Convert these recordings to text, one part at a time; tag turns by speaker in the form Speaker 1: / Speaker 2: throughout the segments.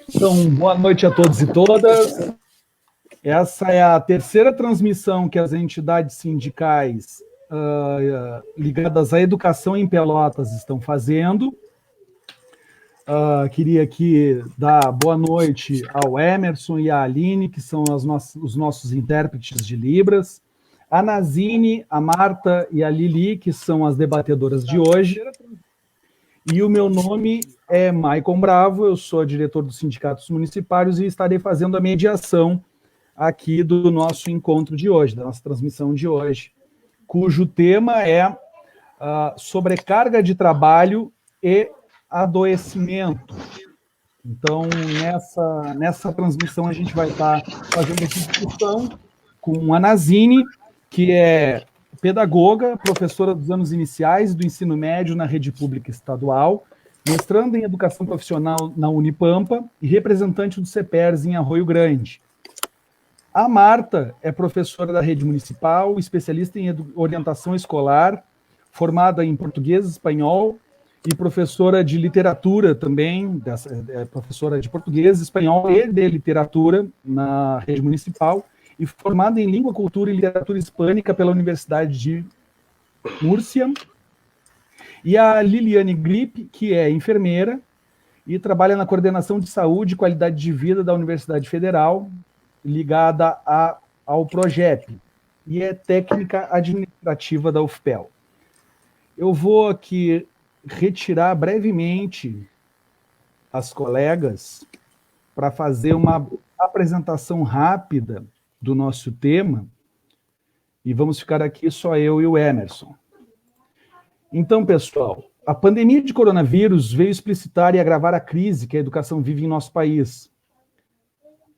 Speaker 1: Então, boa noite a todos e todas. Essa é a terceira transmissão que as entidades sindicais ligadas à educação em Pelotas estão fazendo. Queria aqui dar boa noite ao Emerson e à Aline, que são os nossos intérpretes de Libras, a Nazine, a Marta e a Lili, que são as debatedoras de hoje. E o meu nome é Maicon Bravo, eu sou diretor dos sindicatos municipários e estarei fazendo a mediação aqui do nosso encontro de hoje, da nossa transmissão de hoje, cujo tema é sobrecarga de trabalho e adoecimento. Então, nessa transmissão, a gente vai estar fazendo essa discussão com a Nazine, que é pedagoga, professora dos anos iniciais do ensino médio na rede pública estadual, mestrando em educação profissional na Unipampa e representante do CEPERS em Arroio Grande. A Marta é professora da rede municipal, especialista em orientação escolar, formada em português e espanhol, e professora de literatura também, professora de português, espanhol e de literatura na rede municipal, e formada em língua, cultura e literatura hispânica pela Universidade de Múrcia. E a Liliane Grip, que é enfermeira e trabalha na coordenação de saúde e qualidade de vida da Universidade Federal, ligada ao PROGEP, e é técnica administrativa da UFPEL. Eu vou aqui retirar brevemente as colegas para fazer uma apresentação rápida do nosso tema, e vamos ficar aqui só eu e o Emerson. Então, pessoal, a pandemia de coronavírus veio explicitar e agravar a crise que a educação vive em nosso país.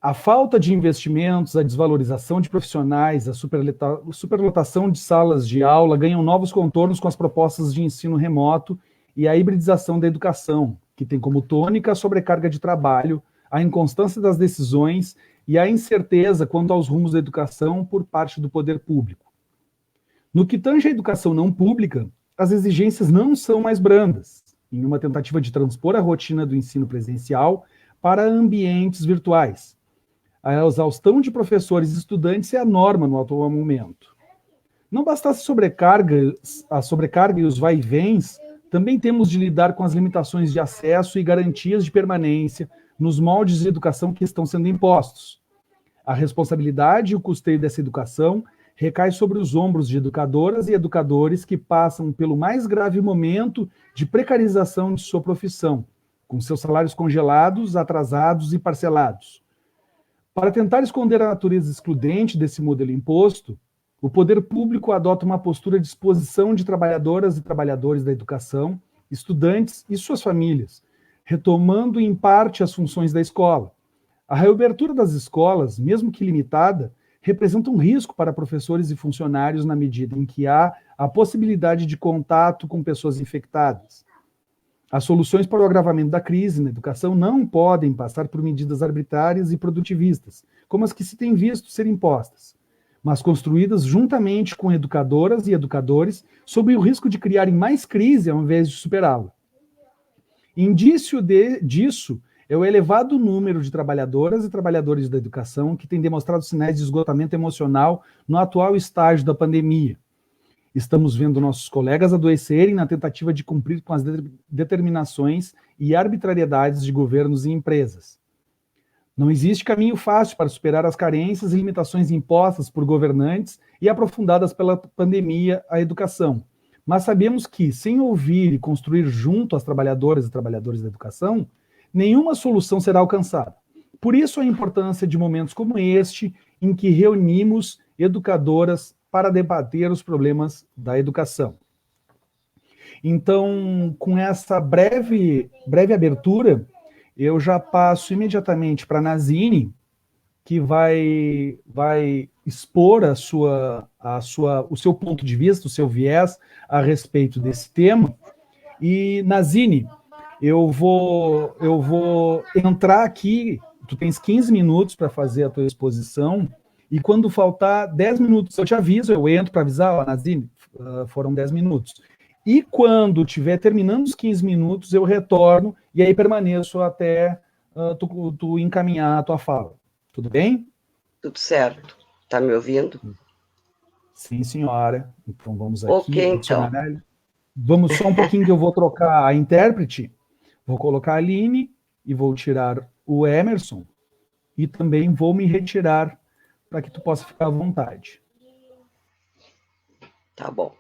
Speaker 1: A falta de investimentos, a desvalorização de profissionais, a superlotação de salas de aula ganham novos contornos com as propostas de ensino remoto e a hibridização da educação, que tem como tônica a sobrecarga de trabalho, a inconstância das decisões e a incerteza quanto aos rumos da educação por parte do poder público. No que tange à educação não pública, as exigências não são mais brandas, em uma tentativa de transpor a rotina do ensino presencial para ambientes virtuais. A exaustão de professores e estudantes é a norma no atual momento. Não bastasse a sobrecarga e os vai-vens, também temos de lidar com as limitações de acesso e garantias de permanência nos moldes de educação que estão sendo impostos. A responsabilidade e o custeio dessa educação recai sobre os ombros de educadoras e educadores que passam pelo mais grave momento de precarização de sua profissão, com seus salários congelados, atrasados e parcelados. Para tentar esconder a natureza excludente desse modelo imposto, o poder público adota uma postura de exposição de trabalhadoras e trabalhadores da educação, estudantes e suas famílias, retomando em parte as funções da escola. A reabertura das escolas, mesmo que limitada, representa um risco para professores e funcionários na medida em que há a possibilidade de contato com pessoas infectadas. As soluções para o agravamento da crise na educação não podem passar por medidas arbitrárias e produtivistas, como as que se tem visto ser impostas, mas construídas juntamente com educadoras e educadores, sob o risco de criarem mais crise ao invés de superá-la. Indício disso é o elevado número de trabalhadoras e trabalhadores da educação que têm demonstrado sinais de esgotamento emocional no atual estágio da pandemia. Estamos vendo nossos colegas adoecerem na tentativa de cumprir com as determinações e arbitrariedades de governos e empresas. Não existe caminho fácil para superar as carências e limitações impostas por governantes e aprofundadas pela pandemia à educação. Mas sabemos que, sem ouvir e construir junto às trabalhadoras e trabalhadores da educação, nenhuma solução será alcançada. Por isso a importância de momentos como este, em que reunimos educadoras para debater os problemas da educação. Então, com essa breve abertura, eu já passo imediatamente para a Nazine, que vai expor o seu ponto de vista, o seu viés a respeito desse tema. E, Nazine, eu vou entrar aqui, tu tens 15 minutos para fazer a tua exposição, E quando faltar 10 minutos, eu te aviso, eu entro para avisar, ó, Nazine, foram 10 minutos. E quando tiver terminando os 15 minutos, eu retorno e aí permaneço até tu encaminhar a tua fala. Tudo bem?
Speaker 2: Tudo certo. Tá me ouvindo?
Speaker 1: Sim, senhora. Então vamos
Speaker 2: Ok,
Speaker 1: aqui,
Speaker 2: então.
Speaker 1: adicionar ela. Vamos só um pouquinho que eu vou trocar a intérprete. Vou colocar a Aline e vou tirar o Emerson e também vou me retirar para que tu possa ficar à vontade.
Speaker 2: Tá bom.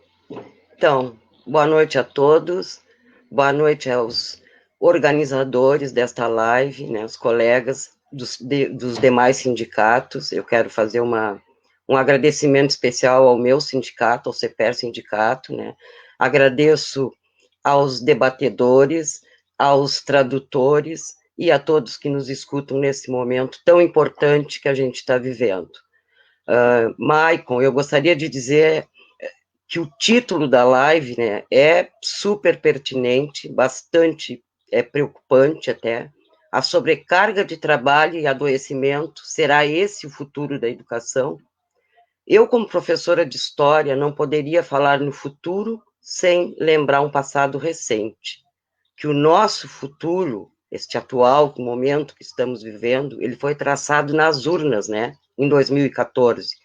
Speaker 2: Então, boa noite a todos. Boa noite aos organizadores desta live, né, os colegas dos demais sindicatos. Eu quero fazer um agradecimento especial ao meu sindicato, ao CEPER Sindicato, né? Agradeço aos debatedores, aos tradutores e a todos que nos escutam nesse momento tão importante que a gente está vivendo. Maicon, eu gostaria de dizer que o título da live, né, é super pertinente, bastante preocupante até. A sobrecarga de trabalho e adoecimento, será esse o futuro da educação? Eu, como professora de história, não poderia falar no futuro sem lembrar um passado recente, que o nosso futuro, este atual momento que estamos vivendo, ele foi traçado nas urnas, né, em 2014,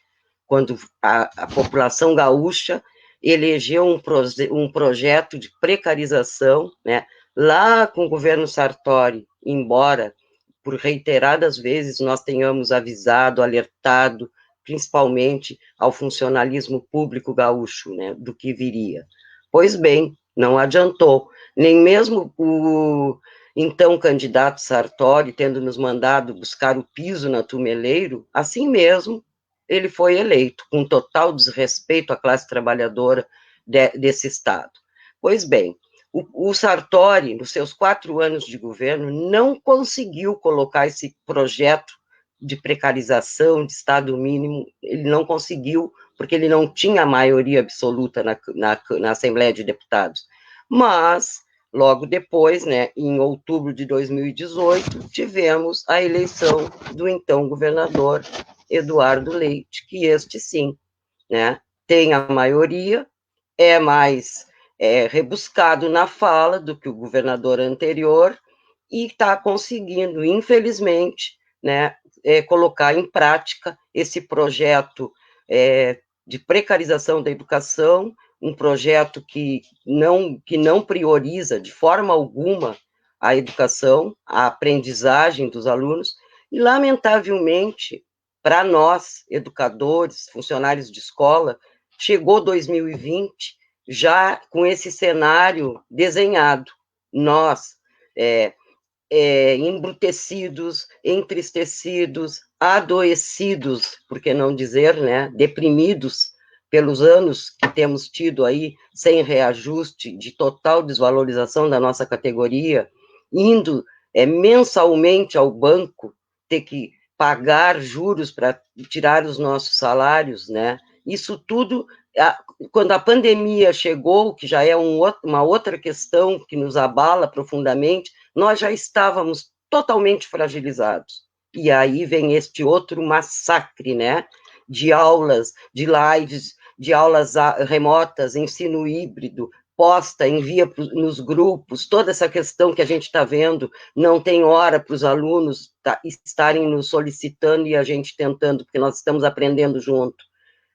Speaker 2: quando a população gaúcha elegeu um projeto de precarização, né, lá com o governo Sartori, embora por reiteradas vezes nós tenhamos avisado, alertado, principalmente ao funcionalismo público gaúcho, né, do que viria. Pois bem, não adiantou, nem mesmo o então candidato Sartori, tendo nos mandado buscar o piso na Tumeleiro, assim mesmo ele foi eleito, com total desrespeito à classe trabalhadora desse Estado. Pois bem, o Sartori, nos seus 4 anos de governo, não conseguiu colocar esse projeto de precarização, de Estado mínimo, ele não conseguiu, porque ele não tinha maioria absoluta na Assembleia de Deputados. Mas, logo depois, né, em outubro de 2018, tivemos a eleição do então governador Eduardo Leite, que este sim, né, tem a maioria, é mais rebuscado na fala do que o governador anterior e está conseguindo, infelizmente, né, colocar em prática esse projeto de precarização da educação, um projeto que não prioriza de forma alguma a educação, a aprendizagem dos alunos, e, lamentavelmente, para nós, educadores, funcionários de escola, chegou 2020 já com esse cenário desenhado. Nós, embrutecidos, entristecidos, adoecidos, por que não dizer, né, deprimidos pelos anos que temos tido aí sem reajuste, de total desvalorização da nossa categoria, indo mensalmente ao banco, ter que pagar juros para tirar os nossos salários, né? Isso tudo, quando a pandemia chegou, que já é uma outra questão que nos abala profundamente, nós já estávamos totalmente fragilizados. E aí vem este outro massacre, né? De aulas, de lives, de aulas remotas, ensino híbrido, posta, envia nos grupos, toda essa questão que a gente está vendo, não tem hora para os alunos estarem nos solicitando e a gente tentando, porque nós estamos aprendendo junto.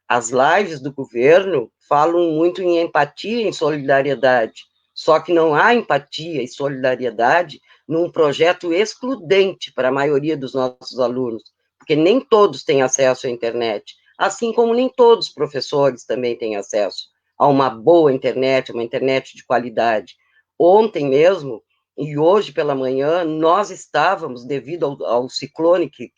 Speaker 2: As lives do governo falam muito em empatia, em solidariedade, só que não há empatia e solidariedade num projeto excludente para a maioria dos nossos alunos, porque nem todos têm acesso à internet, assim como nem todos os professores também têm acesso a uma boa internet, uma internet de qualidade. Ontem mesmo, e hoje pela manhã, nós estávamos, devido ao ciclone que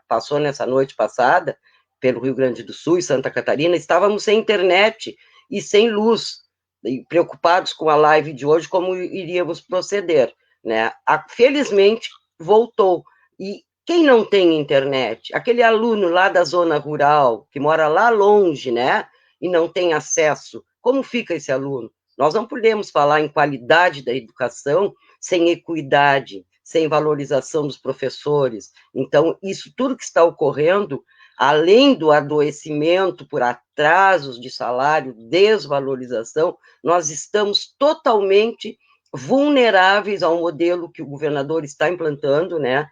Speaker 2: passou nessa noite passada, pelo Rio Grande do Sul e Santa Catarina, estávamos sem internet e sem luz, e preocupados com a live de hoje, como iríamos proceder, né? Felizmente, voltou. E quem não tem internet? Aquele aluno lá da zona rural, que mora lá longe, né? E não tem acesso, como fica esse aluno? Nós não podemos falar em qualidade da educação sem equidade, sem valorização dos professores. Então, isso tudo que está ocorrendo além do adoecimento por atrasos de salário, desvalorização, nós estamos totalmente vulneráveis ao modelo que o governador está implantando, né,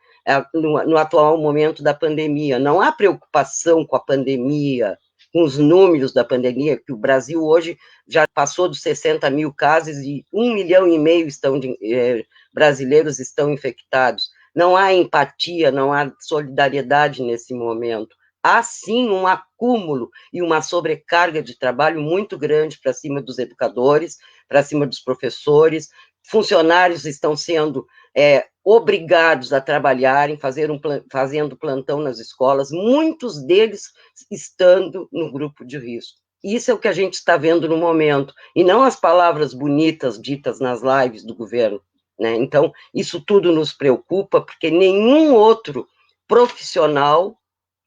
Speaker 2: no atual momento da pandemia. Não há preocupação com a pandemia, com os números da pandemia, que o Brasil hoje já passou dos 60 mil casos e 1,5 milhão brasileiros estão infectados. Não há empatia, não há solidariedade nesse momento. Há sim um acúmulo e uma sobrecarga de trabalho muito grande para cima dos educadores, para cima dos professores. Funcionários estão sendo obrigados a trabalharem, fazendo plantão nas escolas, muitos deles estando no grupo de risco. Isso é o que a gente está vendo no momento, e não as palavras bonitas ditas nas lives do governo, né? Então, isso tudo nos preocupa, porque nenhum outro profissional,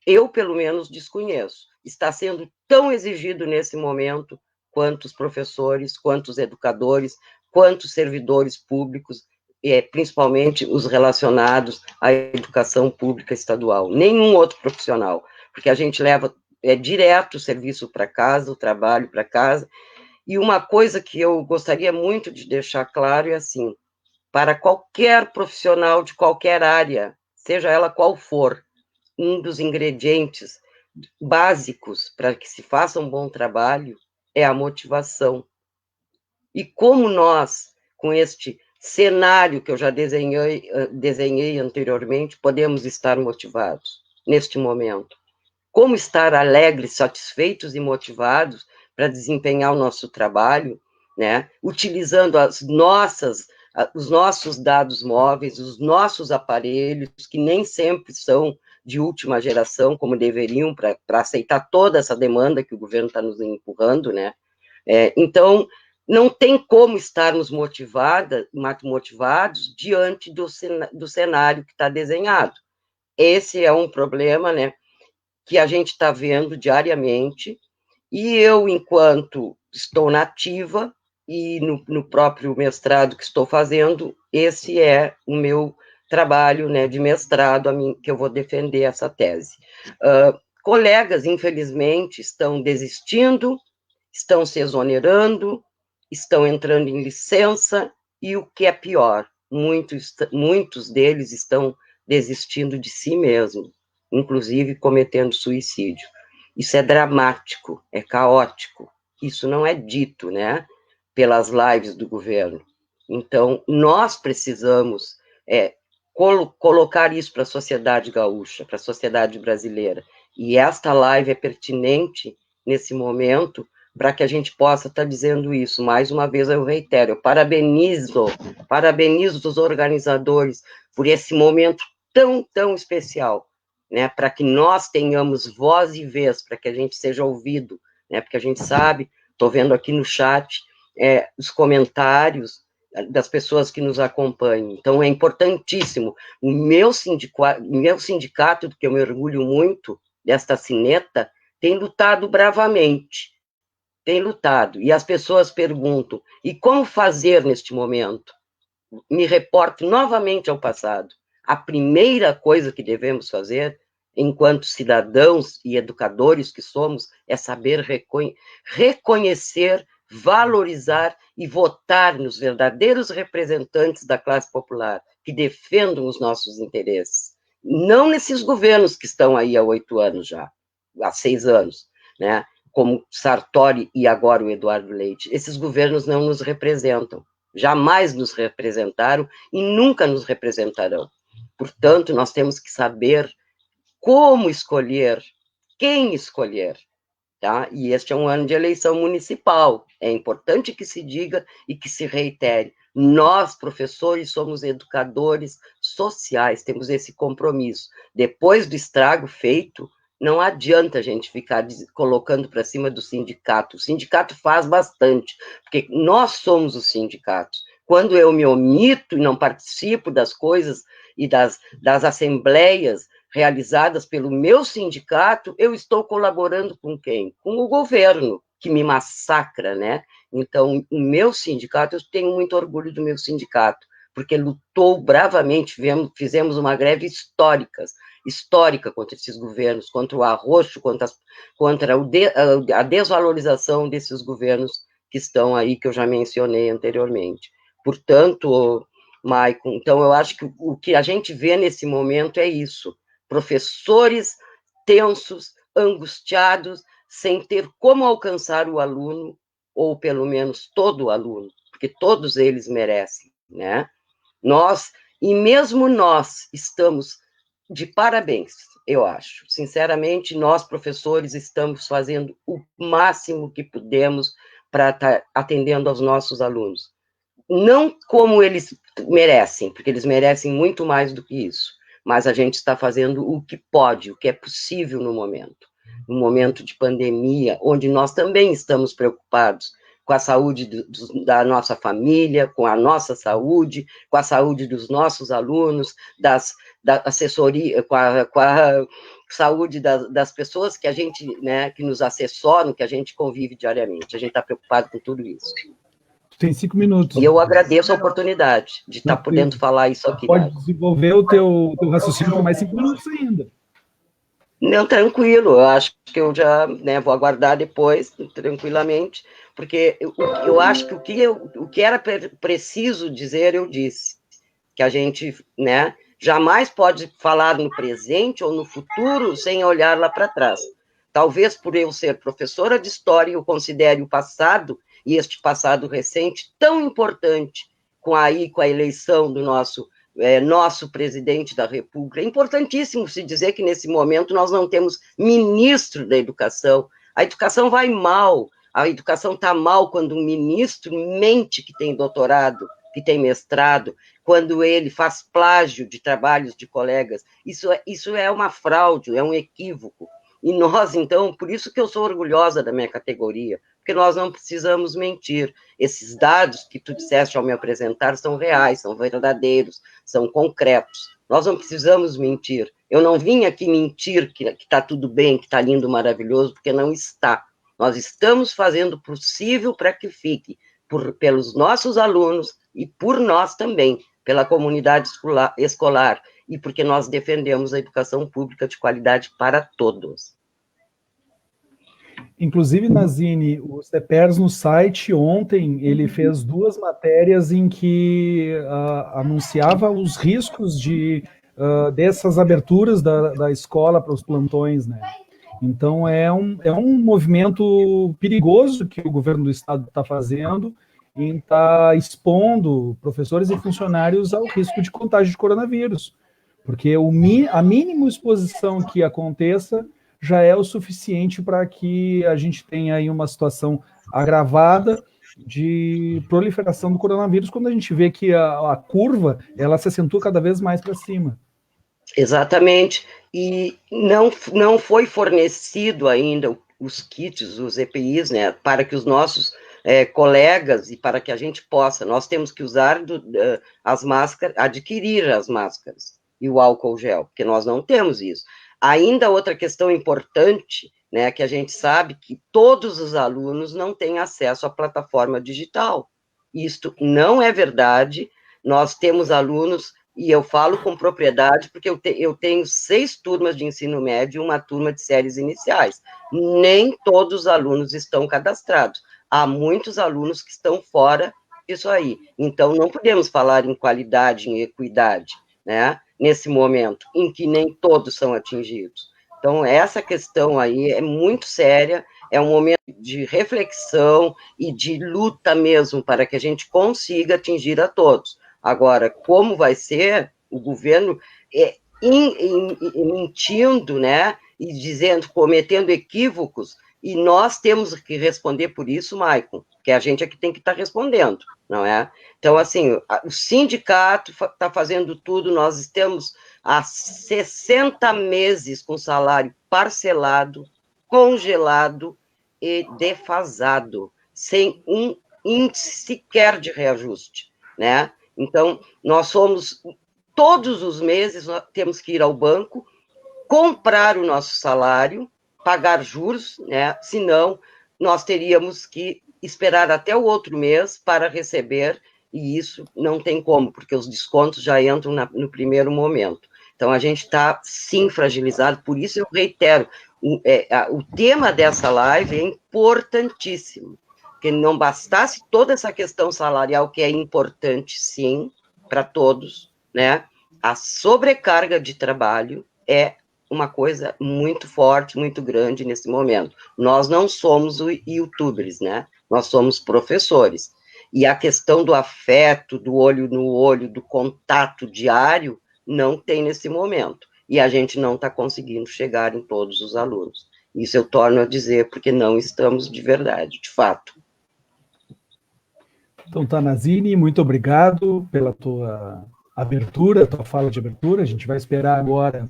Speaker 2: eu pelo menos desconheço, está sendo tão exigido nesse momento quanto os professores, quanto os educadores, quanto os servidores públicos, principalmente os relacionados à educação pública estadual. Nenhum outro profissional, porque a gente leva direto o serviço para casa, o trabalho para casa. E uma coisa que eu gostaria muito de deixar claro é assim, para qualquer profissional de qualquer área, seja ela qual for, um dos ingredientes básicos para que se faça um bom trabalho é a motivação. E como nós, com este cenário que eu já desenhei anteriormente, podemos estar motivados neste momento? Como estar alegres, satisfeitos e motivados para desempenhar o nosso trabalho, né? Utilizando os nossos dados móveis, os nossos aparelhos, que nem sempre são de última geração, como deveriam, para aceitar toda essa demanda que o governo está nos empurrando, né? Então, não tem como estarmos motivados diante do cenário que está desenhado. Esse é um problema, né, que a gente está vendo diariamente, e eu, enquanto estou na ativa, e no próprio mestrado que estou fazendo, esse é o meu trabalho, né, de mestrado, que eu vou defender essa tese. Colegas, infelizmente, estão desistindo, estão se exonerando, estão entrando em licença, e o que é pior, muitos deles estão desistindo de si mesmos, inclusive cometendo suicídio. Isso é dramático, é caótico, isso não é dito, né, pelas lives do governo. Então, nós precisamos colocar isso para a sociedade gaúcha, para a sociedade brasileira, e esta live é pertinente nesse momento, para que a gente possa estar dizendo isso. Mais uma vez eu reitero, eu parabenizo os organizadores por esse momento tão especial, né, para que nós tenhamos voz e vez, para que a gente seja ouvido, né, porque a gente sabe, estou vendo aqui no chat, os comentários das pessoas que nos acompanham, então é importantíssimo. O meu sindicato, do que eu me orgulho muito, desta sineta, tem lutado bravamente, tem lutado, e as pessoas perguntam, e como fazer neste momento? Me reporto novamente ao passado. A primeira coisa que devemos fazer, enquanto cidadãos e educadores que somos, é saber reconhecer, valorizar e votar nos verdadeiros representantes da classe popular, que defendam os nossos interesses. Não nesses governos que estão aí há 8 anos já, há 6 anos, né? Como Sartori e agora o Eduardo Leite. Esses governos não nos representam, jamais nos representaram e nunca nos representarão. Portanto, nós temos que saber como escolher, quem escolher, tá? E este é um ano de eleição municipal, é importante que se diga e que se reitere. Nós, professores, somos educadores sociais, temos esse compromisso. Depois do estrago feito, não adianta a gente ficar colocando para cima do sindicato. O sindicato faz bastante, porque nós somos os sindicatos. Quando eu me omito e não participo das coisas e das assembleias realizadas pelo meu sindicato, eu estou colaborando com quem? Com o governo, que me massacra, né? Então, o meu sindicato, eu tenho muito orgulho do meu sindicato, porque lutou bravamente, fizemos uma greve histórica, histórica contra esses governos, contra o arroxo, contra a desvalorização desses governos que estão aí, que eu já mencionei anteriormente. Portanto, Maicon, então eu acho que o que a gente vê nesse momento é isso, professores tensos, angustiados, sem ter como alcançar o aluno, ou pelo menos todo o aluno, porque todos eles merecem, né? E mesmo nós estamos de parabéns, eu acho. Sinceramente, nós, professores, estamos fazendo o máximo que pudemos para estar atendendo aos nossos alunos. Não como eles merecem, porque eles merecem muito mais do que isso, mas a gente está fazendo o que pode, o que é possível no momento. No momento de pandemia, onde nós também estamos preocupados com a saúde da nossa família, com a nossa saúde, com a saúde dos nossos alunos, da assessoria, com a saúde das pessoas que a gente, né, que nos assessoram, que a gente convive diariamente. A gente está preocupado com tudo isso.
Speaker 1: Tem 5 minutos.
Speaker 2: E eu agradeço a oportunidade de estar podendo falar isso aqui.
Speaker 1: Pode desenvolver o teu raciocínio por mais 5 minutos ainda.
Speaker 2: Não, tranquilo, eu acho que eu já, né, vou aguardar depois, tranquilamente, porque eu acho que o que era preciso dizer, eu disse, que a gente, né, jamais pode falar no presente ou no futuro sem olhar lá para trás. Talvez por eu ser professora de história, eu considere o passado, e este passado recente, tão importante, com a eleição do nosso presidente da República. É importantíssimo se dizer que, nesse momento, nós não temos ministro da educação. A educação vai mal, a educação está mal quando um ministro mente que tem doutorado, que tem mestrado, quando ele faz plágio de trabalhos de colegas. Isso é uma fraude, é um equívoco. E nós, então, por isso que eu sou orgulhosa da minha categoria, porque nós não precisamos mentir. Esses dados que tu disseste ao me apresentar são reais, são verdadeiros, são concretos. Nós não precisamos mentir. Eu não vim aqui mentir que está tudo bem, que está lindo, maravilhoso, porque não está. Nós estamos fazendo o possível para que fique, pelos nossos alunos e por nós também, pela comunidade escolar, e porque nós defendemos a educação pública de qualidade para todos.
Speaker 1: Inclusive, Nazini, o CEPERS no site ontem, ele fez 2 matérias em que anunciava os riscos dessas aberturas da escola para os plantões, né? Então, é um movimento perigoso que o governo do estado está fazendo em estar expondo professores e funcionários ao risco de contágio de coronavírus, porque a mínima exposição que aconteça já é o suficiente para que a gente tenha aí uma situação agravada de proliferação do coronavírus, quando a gente vê que a curva, ela se acentua cada vez mais para cima.
Speaker 2: Exatamente, e não foi fornecido ainda os kits, os EPIs, né, para que os nossos colegas e para que a gente possa, nós temos que usar as máscaras, adquirir as máscaras e o álcool gel, porque nós não temos isso. Ainda outra questão importante, né, que a gente sabe que todos os alunos não têm acesso à plataforma digital. Isto não é verdade. Nós temos alunos, e eu falo com propriedade, porque eu tenho 6 turmas de ensino médio e uma turma de séries iniciais. Nem todos os alunos estão cadastrados. Há muitos alunos que estão fora disso aí. Então, não podemos falar em qualidade, em equidade, né? Nesse momento em que nem todos são atingidos. Então, essa questão aí é muito séria, é um momento de reflexão e de luta mesmo para que a gente consiga atingir a todos. Agora, como vai ser, o governo mentindo, né, e dizendo, cometendo equívocos, e nós temos que responder por isso, Maicon, que a gente é que tem que estar respondendo, não é? Então, assim, o sindicato está fazendo tudo, nós estamos há 60 meses com salário parcelado, congelado e defasado, sem um índice sequer de reajuste, né? Então, todos os meses, nós temos que ir ao banco, comprar o nosso salário, pagar juros, né? Senão, nós teríamos que esperar até o outro mês para receber, e isso não tem como, porque os descontos já entram no primeiro momento. Então, a gente está, sim, fragilizado, por isso eu reitero, o tema dessa live é importantíssimo, porque não bastasse toda essa questão salarial, que é importante, sim, para todos, né? A sobrecarga de trabalho é uma coisa muito forte, muito grande nesse momento. Nós não somos youtubers, né? Nós somos professores. E a questão do afeto, do olho no olho, do contato diário, não tem nesse momento. E a gente não está conseguindo chegar em todos os alunos. Isso eu torno a dizer, porque não estamos de verdade, de fato.
Speaker 1: Então, Tanazini, muito obrigado pela tua abertura, tua fala de abertura. A gente vai esperar agora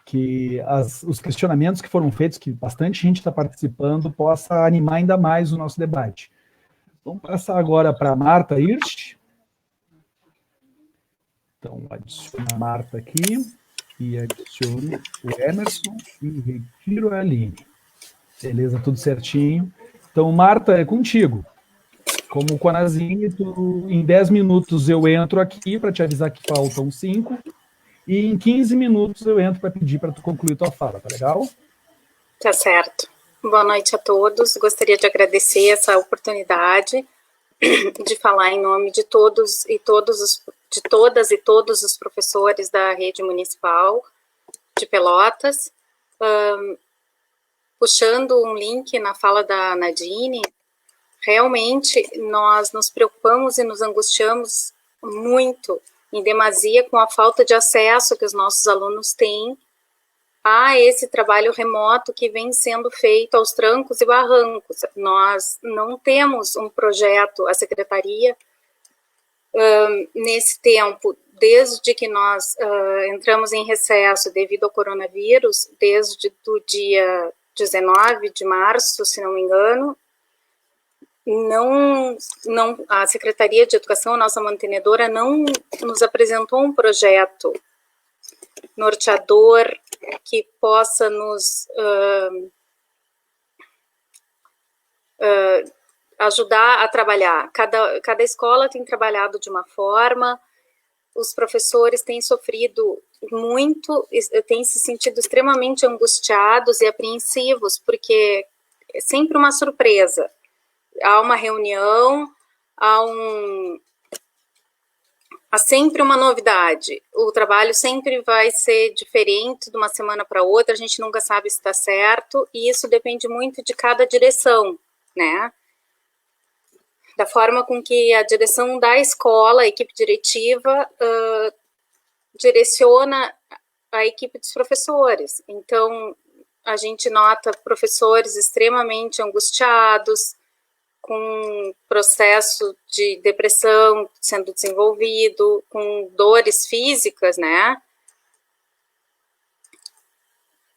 Speaker 1: que os questionamentos que foram feitos, que bastante gente está participando, possa animar ainda mais o nosso debate. Vamos passar agora para a Marta Hirsch. Então, adiciono a Marta aqui, e adiciono o Emerson e retiro a Aline. Beleza, tudo certinho. Então, Marta, é contigo. Como com a Nazine, em 10 minutos eu entro aqui para te avisar que faltam 5, e em 15 minutos eu entro para pedir para tu concluir tua fala, tá legal?
Speaker 3: Tá certo. Boa noite a todos. Gostaria de agradecer essa oportunidade de falar em nome de todos e de todas e todos os professores da rede municipal de Pelotas. Puxando um link na fala da Nadine, realmente nós nos preocupamos e nos angustiamos muito, em demasia, com a falta de acesso que os nossos alunos têm a esse trabalho remoto que vem sendo feito aos trancos e barrancos. Nós não temos um projeto, a secretaria, nesse tempo, desde que nós entramos em recesso devido ao coronavírus, desde o dia 19 de março, se não me engano, a Secretaria de Educação, nossa mantenedora, não nos apresentou um projeto norteador que possa nos ajudar a trabalhar. Cada escola tem trabalhado de uma forma, os professores têm sofrido muito, têm se sentido extremamente angustiados e apreensivos, porque é sempre uma surpresa. Há uma reunião, há sempre uma novidade. O trabalho sempre vai ser diferente de uma semana para outra, a gente nunca sabe se está certo, e isso depende muito de cada direção, né? Da forma com que a direção da escola, a equipe diretiva, direciona a equipe dos professores. Então, a gente nota professores extremamente angustiados, com processo de depressão sendo desenvolvido, com dores físicas, né?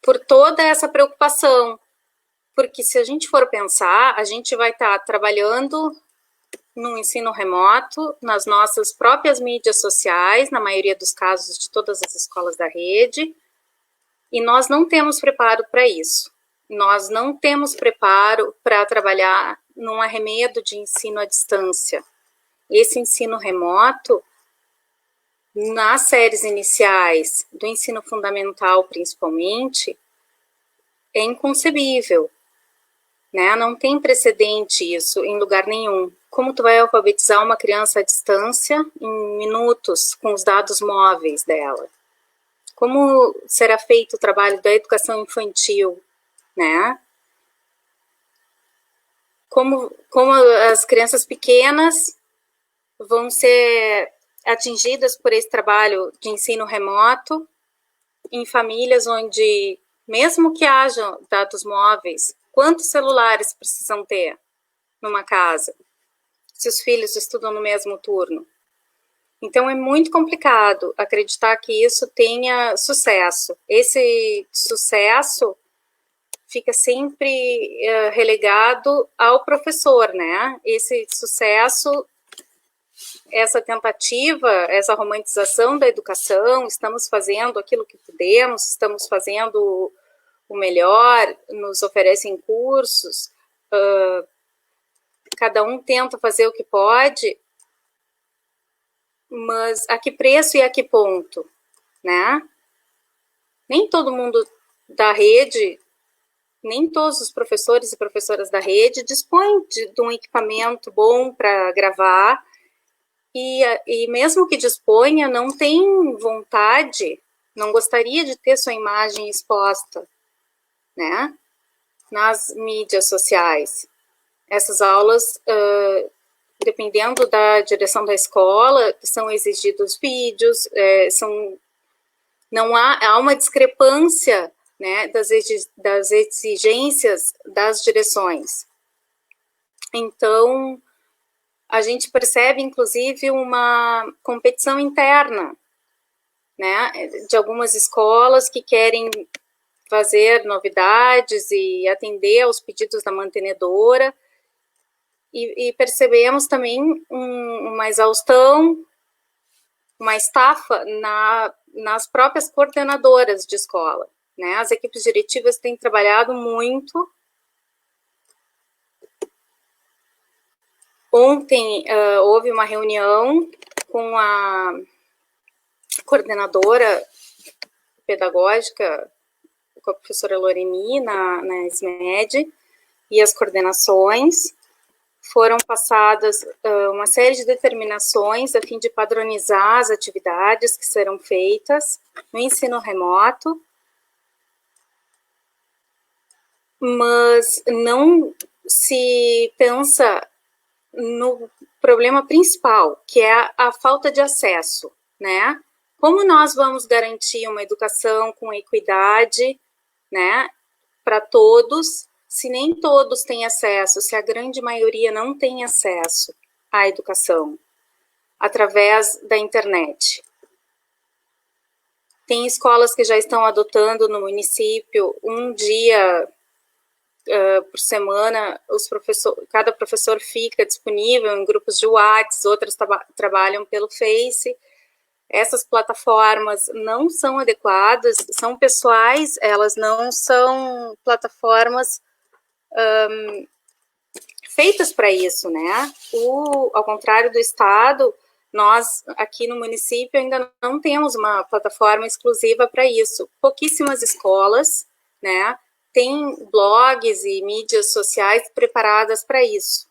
Speaker 3: Por toda essa preocupação. Porque se a gente for pensar, a gente vai estar trabalhando no ensino remoto, nas nossas próprias mídias sociais, na maioria dos casos de todas as escolas da rede, e nós não temos preparo para isso. Nós não temos preparo para trabalhar num arremedo de ensino à distância. Esse ensino remoto, nas séries iniciais, do ensino fundamental principalmente, é inconcebível, né? Não tem precedente isso em lugar nenhum. Como tu vai alfabetizar uma criança à distância em minutos com os dados móveis dela? Como será feito o trabalho da educação infantil, né? Como as crianças pequenas vão ser atingidas por esse trabalho de ensino remoto em famílias onde, mesmo que hajam dados móveis, quantos celulares precisam ter numa casa, se os filhos estudam no mesmo turno? Então, é muito complicado acreditar que isso tenha sucesso. Esse sucesso fica sempre relegado ao professor, né? Esse sucesso, essa tentativa, essa romantização da educação, estamos fazendo aquilo que podemos, estamos fazendo o melhor, nos oferecem cursos, cada um tenta fazer o que pode, mas a que preço e a que ponto, né? Nem todo mundo da rede, nem todos os professores e professoras da rede dispõem de um equipamento bom para gravar, e mesmo que disponha, não tem vontade, não gostaria de ter sua imagem exposta, né, nas mídias sociais. Essas aulas, dependendo da direção da escola, são exigidos vídeos, há uma discrepância, né, das exigências das direções. Então, a gente percebe, inclusive, uma competição interna, né, de algumas escolas que querem fazer novidades e atender aos pedidos da mantenedora, e percebemos também uma exaustão, uma estafa nas próprias coordenadoras de escola, né? As equipes diretivas têm trabalhado muito. Ontem houve uma reunião com a coordenadora pedagógica, com a professora Loreni, na SMED, e as coordenações. Foram passadas uma série de determinações a fim de padronizar as atividades que serão feitas no ensino remoto, mas não se pensa no problema principal, que é a falta de acesso, né? Como nós vamos garantir uma educação com equidade, né, para todos, se nem todos têm acesso, se a grande maioria não tem acesso à educação através da internet? Tem escolas que já estão adotando no município um dia por semana, cada professor fica disponível em grupos de WhatsApp, outras trabalham pelo Face. Essas plataformas não são adequadas, são pessoais, elas não são plataformas feitas para isso, né? Ao contrário do Estado, nós aqui no município ainda não temos uma plataforma exclusiva para isso. Pouquíssimas escolas, né, têm blogs e mídias sociais preparadas para isso.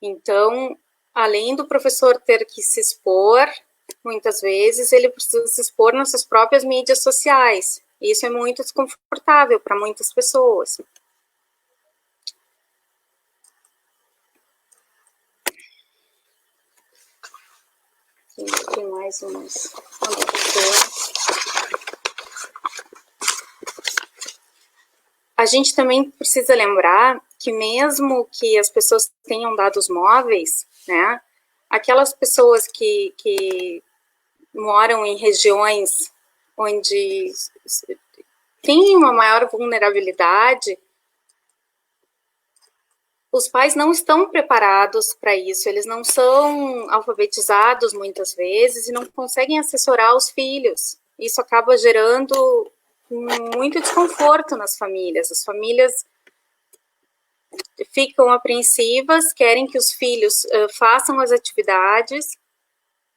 Speaker 3: Então, além do professor ter que se expor, muitas vezes ele precisa se expor nas suas próprias mídias sociais. Isso é muito desconfortável para muitas pessoas. Tem mais umas. A gente também precisa lembrar que mesmo que as pessoas tenham dados móveis, né, aquelas pessoas que moram em regiões onde tem uma maior vulnerabilidade, os pais não estão preparados para isso, eles não são alfabetizados muitas vezes e não conseguem assessorar os filhos. Isso acaba gerando muito desconforto nas famílias. As famílias ficam apreensivas, querem que os filhos façam as atividades,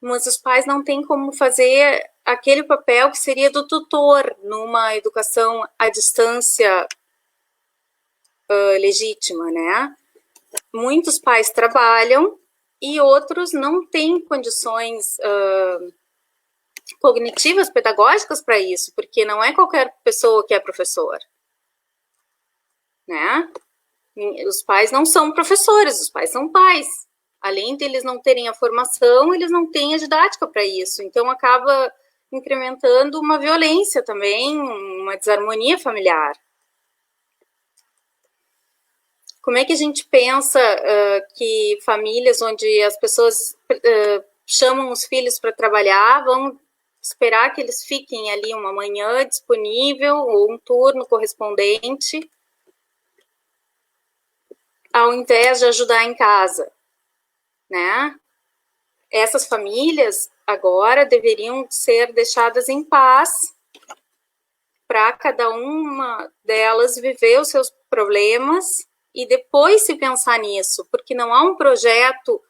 Speaker 3: mas os pais não têm como fazer aquele papel que seria do tutor numa educação à distância legítima, né? Muitos pais trabalham e outros não têm condições cognitivas, pedagógicas para isso, porque não é qualquer pessoa que é professor, né? Os pais não são professores, os pais são pais. Além deles não terem a formação, eles não têm a didática para isso. Então, acaba incrementando uma violência também, uma desarmonia familiar. Como é que a gente pensa que famílias onde as pessoas chamam os filhos para trabalhar vão esperar que eles fiquem ali uma manhã disponível ou um turno correspondente, ao invés de ajudar em casa, né? Essas famílias agora deveriam ser deixadas em paz para cada uma delas viver os seus problemas e depois se pensar nisso, porque não há um projeto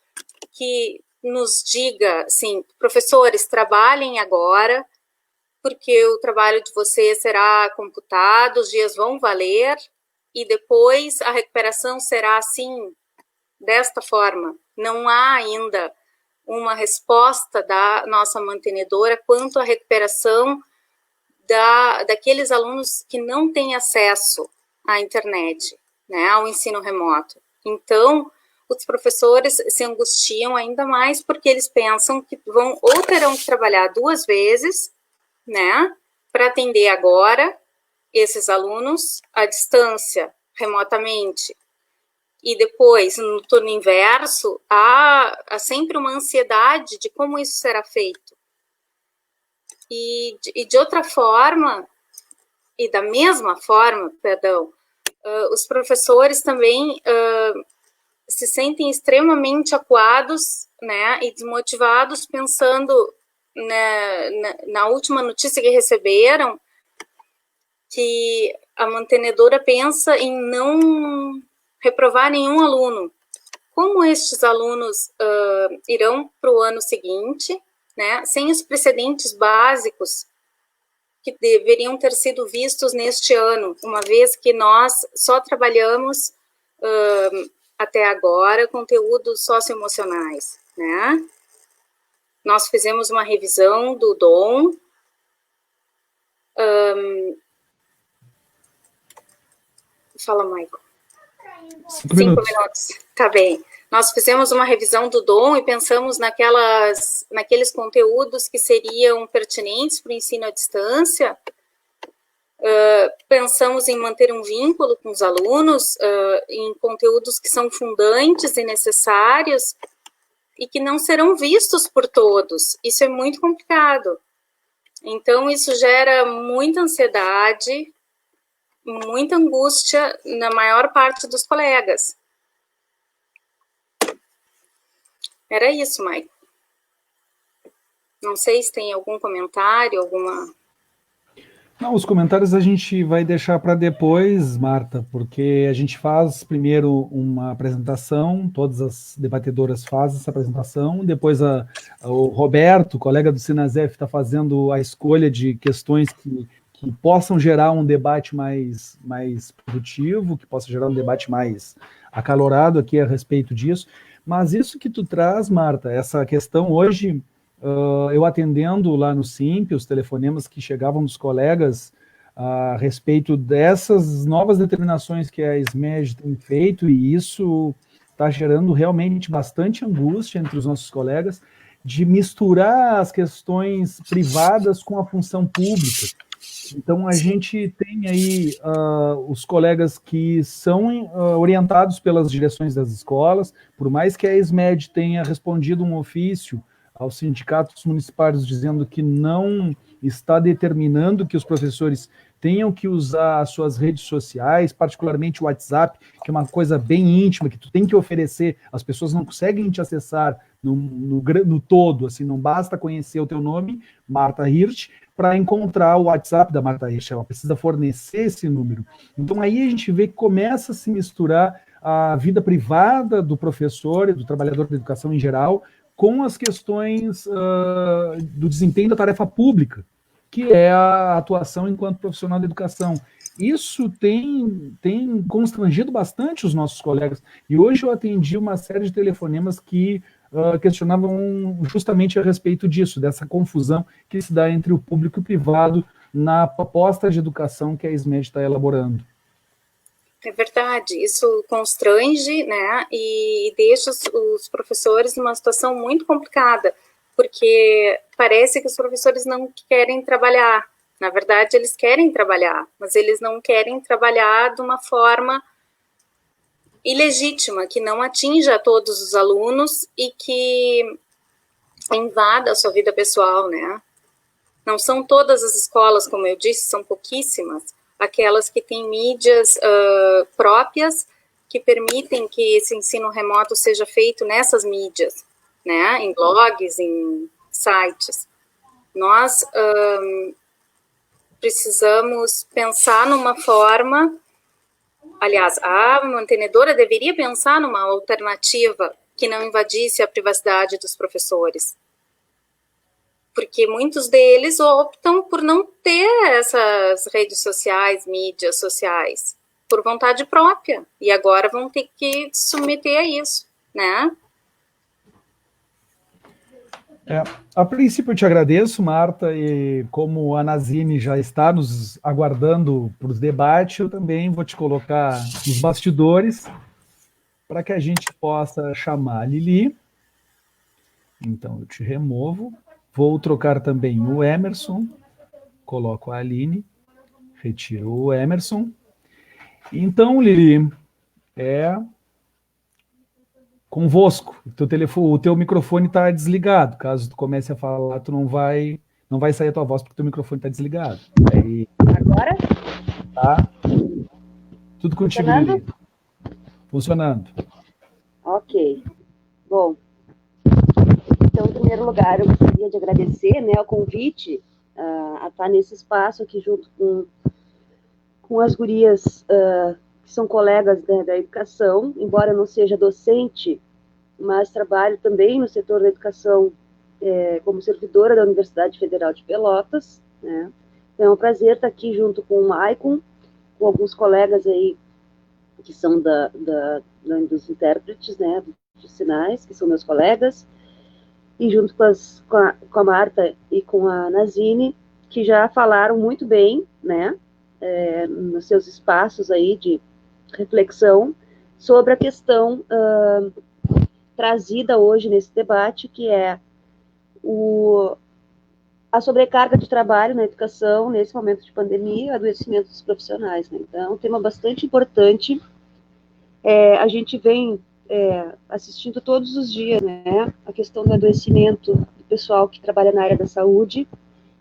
Speaker 3: que nos diga, assim, professores, trabalhem agora, porque o trabalho de vocês será computado, os dias vão valer, e depois a recuperação será assim, desta forma. Não há ainda uma resposta da nossa mantenedora quanto à recuperação daqueles alunos que não têm acesso à internet, né, ao ensino remoto. Então, os professores se angustiam ainda mais porque eles pensam que vão ou terão que trabalhar 2 vezes, né, para atender agora esses alunos à distância, remotamente. E depois, no turno inverso, há sempre uma ansiedade de como isso será feito. E de outra forma, e da mesma forma, perdão, os professores também se sentem extremamente acuados, né, e desmotivados, pensando na última notícia que receberam, que a mantenedora pensa em não reprovar nenhum aluno. Como estes alunos irão para o ano seguinte, né, sem os precedentes básicos que deveriam ter sido vistos neste ano, uma vez que nós só trabalhamos até agora conteúdos socioemocionais, né? Nós fizemos uma revisão do DOM, fala, Maicon. 5 minutos. Tá bem. Nós fizemos uma revisão do DOM e pensamos naqueles conteúdos que seriam pertinentes para o ensino à distância. Pensamos em manter um vínculo com os alunos, em conteúdos que são fundantes e necessários e que não serão vistos por todos. Isso é muito complicado. Então, isso gera muita ansiedade, muita angústia na maior parte dos colegas. Era isso, Maicon. Não sei se tem algum comentário, alguma...
Speaker 1: Não, os comentários a gente vai deixar para depois, Marta, porque a gente faz primeiro uma apresentação, todas as debatedoras fazem essa apresentação, depois o Roberto, colega do Sinasef, está fazendo a escolha de questões que possam gerar um debate mais produtivo, que possa gerar um debate mais acalorado aqui a respeito disso. Mas isso que tu traz, Marta, essa questão hoje, eu atendendo lá no SIMP, os telefonemas que chegavam dos colegas a respeito dessas novas determinações que a SMED tem feito, e isso está gerando realmente bastante angústia entre os nossos colegas, de misturar as questões privadas com a função pública. Então, a gente tem aí os colegas que são orientados pelas direções das escolas, por mais que a SMED tenha respondido um ofício aos sindicatos municipais dizendo que não está determinando que os professores tenham que usar as suas redes sociais, particularmente o WhatsApp, que é uma coisa bem íntima, que tu tem que oferecer, as pessoas não conseguem te acessar no todo, assim, não basta conhecer o teu nome, Marta Hirsch, para encontrar o WhatsApp da Marta Hirsch, ela precisa fornecer esse número. Então aí a gente vê que começa a se misturar a vida privada do professor e do trabalhador da educação em geral com as questões do desempenho da tarefa pública, que é a atuação enquanto profissional da educação. Isso tem constrangido bastante os nossos colegas. E hoje eu atendi uma série de telefonemas que questionavam justamente a respeito disso, dessa confusão que se dá entre o público e o privado na proposta de educação que a SMED está elaborando.
Speaker 3: É verdade, isso constrange, né, e deixa os professores numa situação muito complicada, porque parece que os professores não querem trabalhar. Na verdade, eles querem trabalhar, mas eles não querem trabalhar de uma forma ilegítima, que não atinja todos os alunos e que invada a sua vida pessoal, né? Não são todas as escolas, como eu disse, são pouquíssimas, aquelas que têm mídias próprias que permitem que esse ensino remoto seja feito nessas mídias, né? Em blogs, em sites. Nós precisamos pensar numa forma, aliás, a mantenedora deveria pensar numa alternativa que não invadisse a privacidade dos professores. porque muitos deles optam por não ter essas redes sociais, mídias sociais, por vontade própria, e agora vão ter que se submeter a isso, né?
Speaker 1: A princípio eu te agradeço, Marta, e como a Nazine já está nos aguardando para os debates, eu também vou te colocar nos bastidores para que a gente possa chamar a Lili. Então eu te removo, vou trocar também o Emerson, coloco a Aline, retiro o Emerson. Então, Lili, é convosco. O teu microfone está desligado. Caso tu comece a falar, tu não vai sair a tua voz porque o teu microfone está desligado. Aí,
Speaker 4: agora?
Speaker 1: Tá. Tudo contigo, Lili. Funcionando.
Speaker 4: Ok. Bom, então, em primeiro lugar, eu gostaria de agradecer, né, o convite a estar nesse espaço aqui junto com as gurias que são colegas da educação, embora eu não seja docente, mas trabalho também no setor da educação como servidora da Universidade Federal de Pelotas, né? Então, é um prazer estar aqui junto com o Maicon, com alguns colegas aí que são dos intérpretes, né, de sinais, que são meus colegas, e junto com a Marta e com a Nazine, que já falaram muito bem, né, nos seus espaços aí de reflexão sobre a questão trazida hoje nesse debate, que é a sobrecarga de trabalho na educação nesse momento de pandemia e o adoecimento dos profissionais, né? Então, é um tema bastante importante. A gente vem assistindo todos os dias, né, a questão do adoecimento do pessoal que trabalha na área da saúde,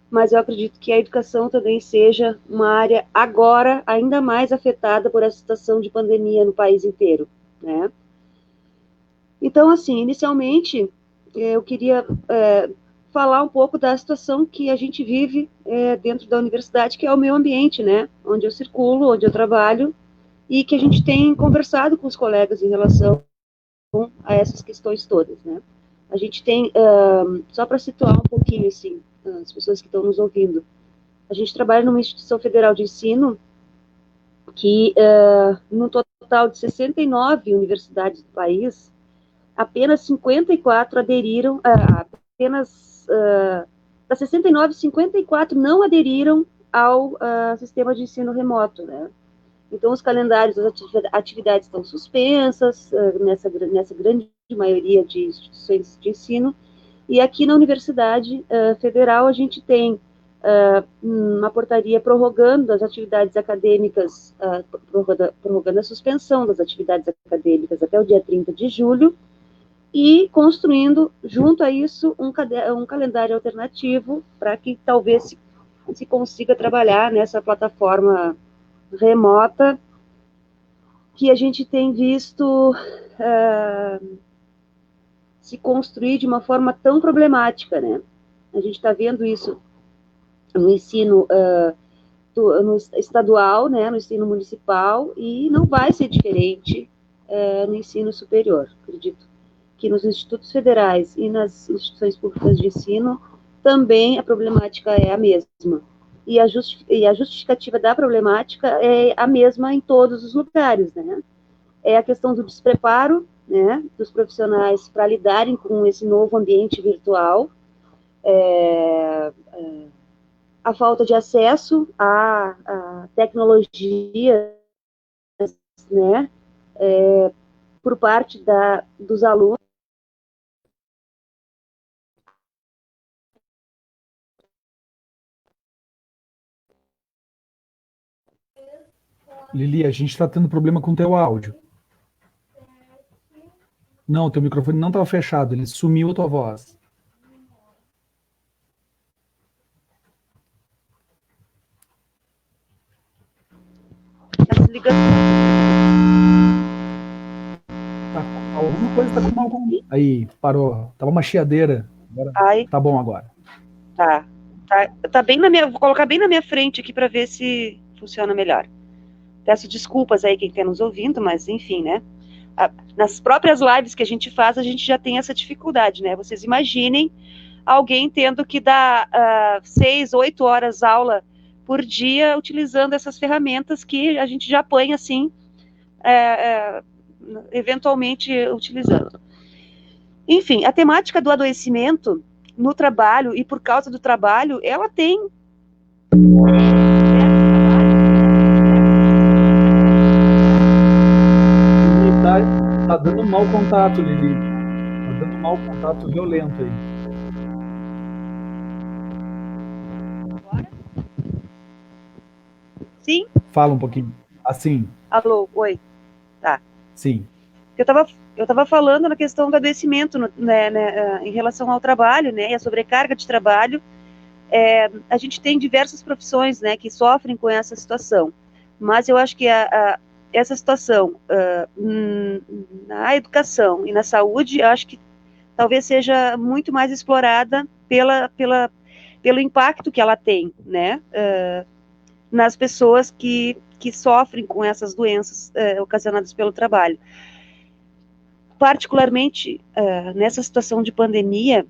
Speaker 4: mas eu acredito que a educação também seja uma área agora ainda mais afetada por essa situação de pandemia no país inteiro, né? Então, assim, inicialmente, eu queria falar um pouco da situação que a gente vive dentro da universidade, que é o meio ambiente, né, onde eu circulo, onde eu trabalho, e que a gente tem conversado com os colegas em relação a essas questões todas, né? A gente tem, só para situar um pouquinho, assim, as pessoas que estão nos ouvindo, a gente trabalha numa instituição federal de ensino que, no total de 69 universidades do país, apenas 54 aderiram, das 69, 54 não aderiram ao sistema de ensino remoto, né? Então, os calendários das atividades estão suspensas nessa grande maioria de instituições de ensino, e aqui na Universidade Federal a gente tem uma portaria prorrogando as atividades acadêmicas, prorrogando a suspensão das atividades acadêmicas até o dia 30 de julho, e construindo, junto a isso, um calendário alternativo para que talvez se consiga trabalhar nessa plataforma remota que a gente tem visto se construir de uma forma tão problemática, né? A gente está vendo isso no ensino no estadual, né, no ensino municipal, e não vai ser diferente no ensino superior. Acredito que nos institutos federais e nas instituições públicas de ensino também a problemática é a mesma. E a justificativa da problemática é a mesma em todos os lugares, né? É a questão do despreparo, né, dos profissionais para lidarem com esse novo ambiente virtual, a falta de acesso à tecnologia, né, por parte dos alunos.
Speaker 1: Lili, a gente está tendo problema com o teu áudio. Não, teu microfone não estava fechado, ele sumiu a tua voz.
Speaker 4: Tá se ligando.
Speaker 1: Alguma coisa está com mal com... Aí, parou. Tava uma chiadeira. Agora, tá bom agora.
Speaker 4: Tá bem na minha... Vou colocar bem na minha frente aqui para ver se funciona melhor. Peço desculpas aí quem está nos ouvindo, mas enfim, né? Nas próprias lives que a gente faz, a gente já tem essa dificuldade, né? Vocês imaginem alguém tendo que dar 6, 8 horas aula por dia utilizando essas ferramentas que a gente já põe assim, eventualmente utilizando. Enfim, a temática do adoecimento no trabalho e por causa do trabalho, ela tem
Speaker 1: Tá dando mau contato, Lili. Tá dando mau contato violento aí.
Speaker 4: Agora? Sim?
Speaker 1: Fala um pouquinho. Assim.
Speaker 4: Alô, oi. Tá.
Speaker 1: Sim.
Speaker 4: Eu estava falando na questão do adoecimento, em relação ao trabalho, né, e a sobrecarga de trabalho. A gente tem diversas profissões, né, que sofrem com essa situação, mas eu acho que essa situação na educação e na saúde, eu acho que talvez seja muito mais explorada pelo impacto que ela tem, né, nas pessoas que sofrem com essas doenças ocasionadas pelo trabalho. Particularmente nessa situação de pandemia,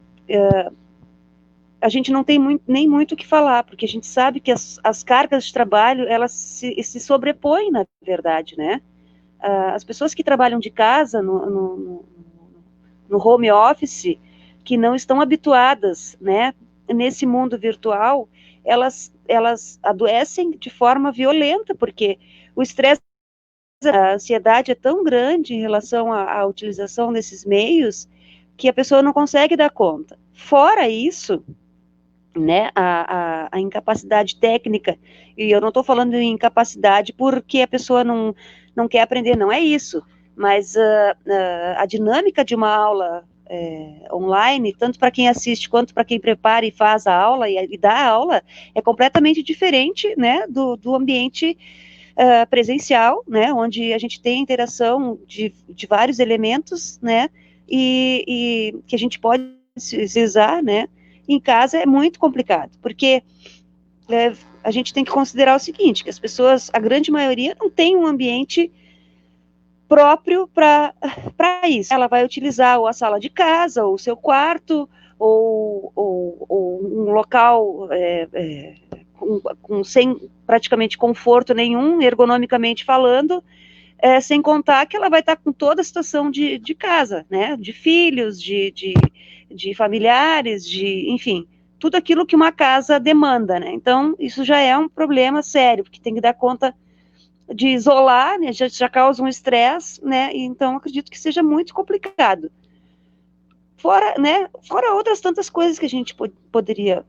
Speaker 4: a gente não tem nem muito o que falar, porque a gente sabe que as cargas de trabalho, elas se sobrepõem, na verdade, né? As pessoas que trabalham de casa, no home office, que não estão habituadas, né, nesse mundo virtual, elas adoecem de forma violenta, porque o estresse, a ansiedade é tão grande em relação à utilização desses meios, que a pessoa não consegue dar conta. Fora isso, né, a incapacidade técnica, e eu não estou falando em incapacidade porque a pessoa não quer aprender, não é isso, mas a dinâmica de uma aula online, tanto para quem assiste quanto para quem prepara e faz a aula e dá a aula, é completamente diferente, né, do ambiente presencial, né, onde a gente tem interação de vários elementos, né, e que a gente pode usar, né. Em casa é muito complicado, porque a gente tem que considerar o seguinte, que as pessoas, a grande maioria, não tem um ambiente próprio para isso. Ela vai utilizar ou a sala de casa, ou o seu quarto, ou um local sem praticamente conforto nenhum, ergonomicamente falando, sem contar que ela vai estar com toda a situação de casa, né, de filhos, de familiares, enfim, tudo aquilo que uma casa demanda, né? Então, isso já é um problema sério, porque tem que dar conta de isolar, né? Já causa um estresse, né? Então, acredito que seja muito complicado. Fora outras tantas coisas que a gente poderia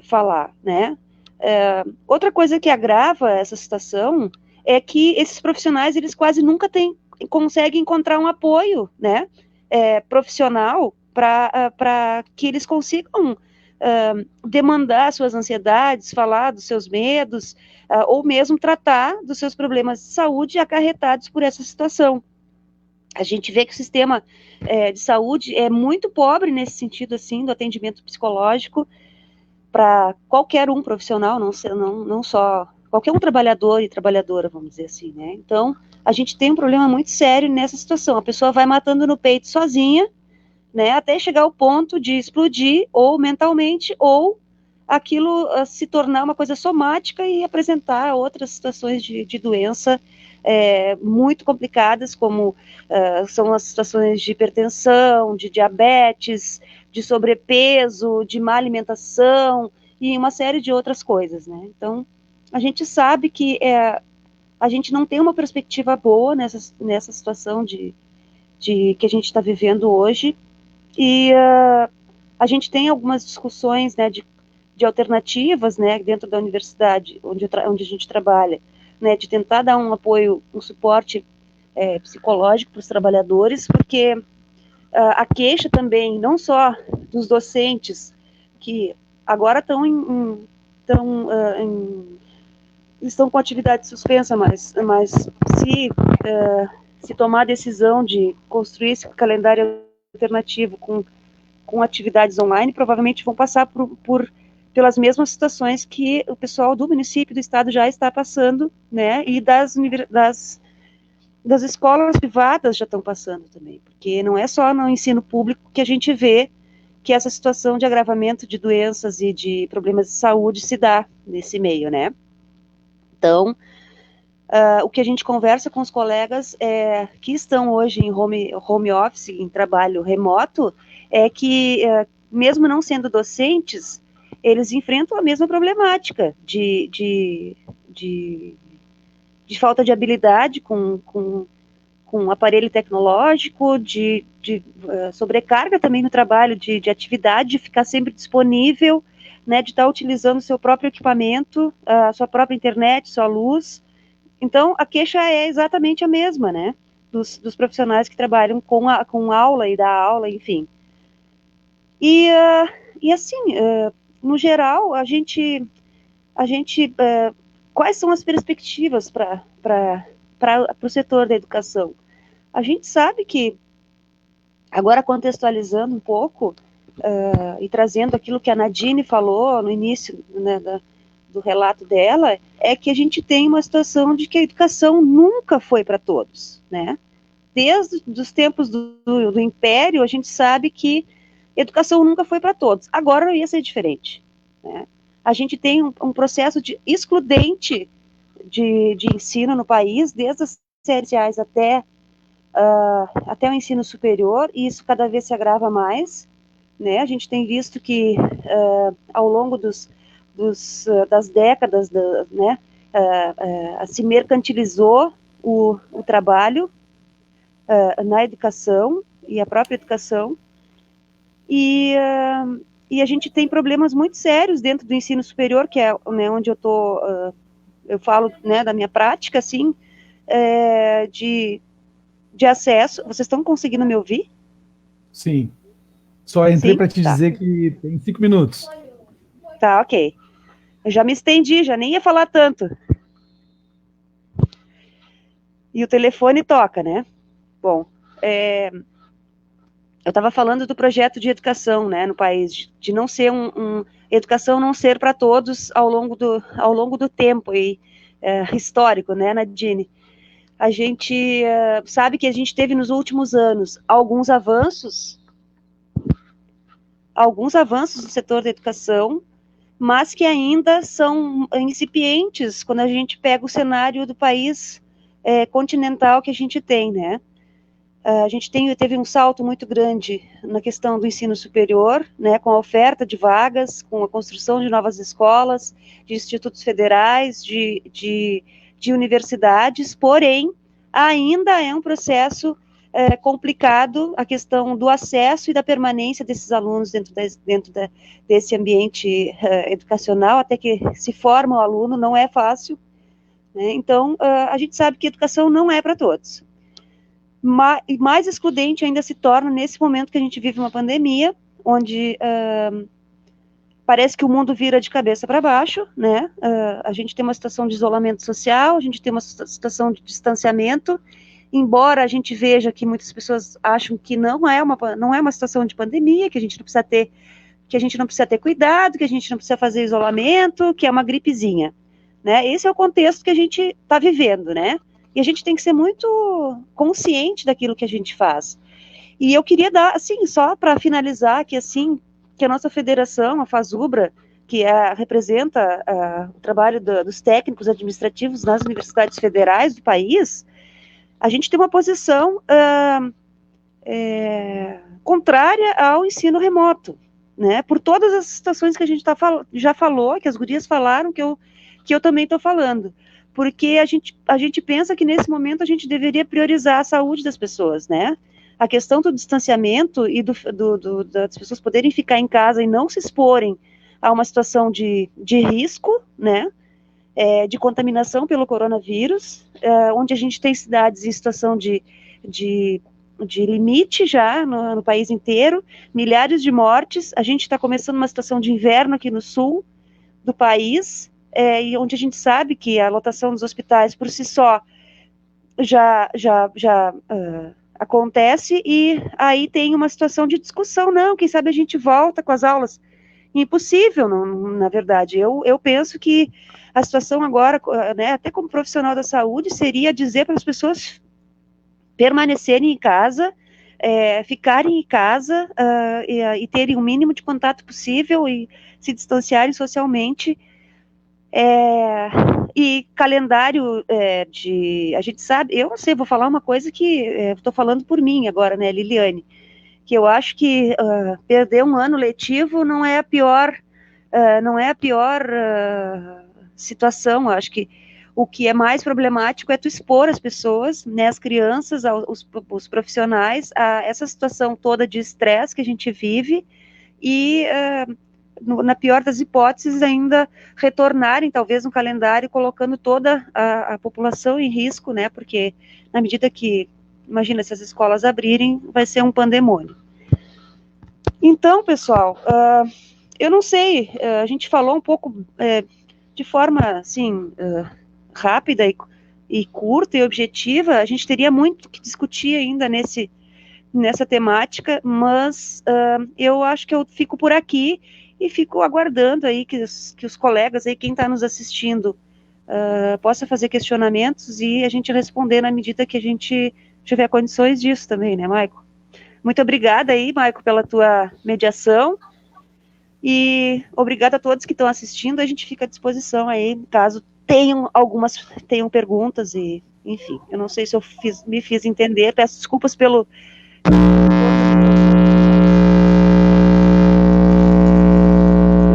Speaker 4: falar, né? Outra coisa que agrava essa situação é que esses profissionais, eles quase nunca conseguem encontrar um apoio, né? Profissional, para que eles consigam demandar suas ansiedades, falar dos seus medos, ou mesmo tratar dos seus problemas de saúde acarretados por essa situação. A gente vê que o sistema de saúde é muito pobre nesse sentido, assim, do atendimento psicológico para qualquer um profissional, não só qualquer um trabalhador e trabalhadora, vamos dizer assim, né? Então, a gente tem um problema muito sério nessa situação. A pessoa vai matando no peito sozinha, né, até chegar ao ponto de explodir, ou mentalmente, ou aquilo se tornar uma coisa somática e apresentar outras situações de doença muito complicadas, como são as situações de hipertensão, de diabetes, de sobrepeso, de má alimentação, e uma série de outras coisas, né? Então, a gente sabe que a gente não tem uma perspectiva boa nessa situação de que a gente está vivendo hoje, e a gente tem algumas discussões, né, de alternativas, né, dentro da universidade onde a gente trabalha, né, de tentar dar um apoio, um suporte psicológico para os trabalhadores, porque a queixa também, não só dos docentes, que agora estão com atividade suspensa, mas se tomar a decisão de construir esse calendário alternativo com atividades online, provavelmente vão passar pelas mesmas situações que o pessoal do município, do estado já está passando, né, e das escolas privadas já estão passando também, porque não é só no ensino público que a gente vê que essa situação de agravamento de doenças e de problemas de saúde se dá nesse meio, né? Então, o que a gente conversa com os colegas que estão hoje em home office, em trabalho remoto, é que, mesmo não sendo docentes, eles enfrentam a mesma problemática de falta de habilidade com aparelho tecnológico, de sobrecarga também no trabalho, de atividade, de ficar sempre disponível, né, de estar utilizando o seu próprio equipamento, a sua própria internet, sua luz. Então, a queixa é exatamente a mesma, né, dos profissionais que trabalham com aula e da aula, enfim. E assim, no geral, a gente quais são as perspectivas para o setor da educação? A gente sabe que, agora contextualizando um pouco, e trazendo aquilo que a Nadine falou no início, né, do relato dela, é que a gente tem uma situação de que a educação nunca foi para todos, né? Desde os tempos do Império, a gente sabe que educação nunca foi para todos. Agora não ia ser diferente, né? A gente tem um processo excludente de ensino no país, desde as séries iniciais até o ensino superior, e isso cada vez se agrava mais, né? A gente tem visto que ao longo das décadas, né, se mercantilizou o trabalho na educação e a própria educação, e a gente tem problemas muito sérios dentro do ensino superior, que é, né, onde eu falo, né, da minha prática, assim, de acesso. Vocês estão conseguindo me ouvir?
Speaker 1: Sim. Só entrei para te dizer que tem 5 minutos.
Speaker 4: Tá, ok. Eu já me estendi, já nem ia falar tanto. E o telefone toca, né? Bom, eu estava falando do projeto de educação, né, no país, de não ser educação não ser para todos ao longo do tempo e histórico, né, Nadine? A gente sabe que a gente teve nos últimos anos alguns avanços no setor da educação, mas que ainda são incipientes quando a gente pega o cenário do país continental que a gente tem, né? A gente teve um salto muito grande na questão do ensino superior, né, com a oferta de vagas, com a construção de novas escolas, de institutos federais, de universidades, porém, ainda é um processo complicado a questão do acesso e da permanência desses alunos dentro desse ambiente educacional, até que se forma o aluno, não é fácil, né? Então, a gente sabe que a educação não é para todos. Mais excludente ainda se torna nesse momento que a gente vive uma pandemia, onde parece que o mundo vira de cabeça para baixo, né? A gente tem uma situação de isolamento social, a gente tem uma situação de distanciamento, embora a gente veja que muitas pessoas acham que não é uma situação de pandemia, que a gente não precisa ter cuidado, que a gente não precisa fazer isolamento, que é uma gripezinha, né? Esse é o contexto que a gente está vivendo, né? E a gente tem que ser muito consciente daquilo que a gente faz. E eu queria dar, assim, só para finalizar, que assim, que a nossa federação, a FASUBRA, que representa o trabalho dos técnicos administrativos nas universidades federais do país, a gente tem uma posição contrária ao ensino remoto, né? Por todas as situações que a gente já falou, que as gurias falaram, que eu também estou falando. Porque a gente pensa que nesse momento a gente deveria priorizar a saúde das pessoas, né? A questão do distanciamento e das pessoas poderem ficar em casa e não se exporem a uma situação de risco, né? De contaminação pelo coronavírus, onde a gente tem cidades em situação de limite já no país inteiro, milhares de mortes. A gente está começando uma situação de inverno aqui no sul do país, e onde a gente sabe que a lotação dos hospitais por si só já acontece, e aí tem uma situação de discussão, não, quem sabe a gente volta com as aulas. Impossível, na verdade. Eu penso que a situação agora, né, até como profissional da saúde, seria dizer para as pessoas permanecerem em casa, ficarem em casa e terem o mínimo de contato possível e se distanciarem socialmente. E calendário a gente sabe, eu não sei, vou falar uma coisa que estou falando por mim agora, né, Liliane, que eu acho que perder um ano letivo não é a pior situação. Eu acho que o que é mais problemático é tu expor as pessoas, né, as crianças, os profissionais, a essa situação toda de estresse que a gente vive e, na pior das hipóteses, ainda retornarem, talvez, um calendário colocando toda a população em risco, né, porque na medida que, imagina, se as escolas abrirem, vai ser um pandemônio. Então, pessoal, eu não sei, a gente falou um pouco de forma, assim, rápida e curta e objetiva. A gente teria muito que discutir ainda nessa temática, mas eu acho que eu fico por aqui e fico aguardando aí que os colegas aí, quem está nos assistindo, possa fazer questionamentos e a gente responder na medida que a gente tiver condições disso também, né, Maico? Muito obrigada aí, Maico, pela tua mediação. E obrigada a todos que estão assistindo. A gente fica à disposição aí, caso tenham perguntas e, enfim, eu não sei se eu me fiz entender. Peço desculpas pelo...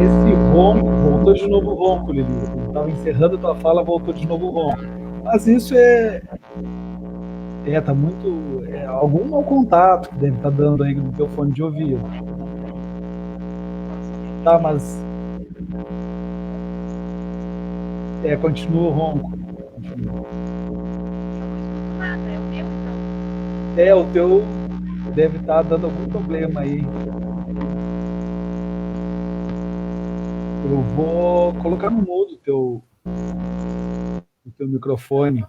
Speaker 1: Esse ronco, voltou de novo o ronco, Lili. Estava encerrando a tua fala, voltou de novo o ronco. Mas isso tá muito... algum mau contato que deve estar dando aí no teu fone de ouvido. Tá, mas... continua o ronco. Continua. O teu deve estar dando algum problema aí. Eu vou colocar no mudo o teu microfone.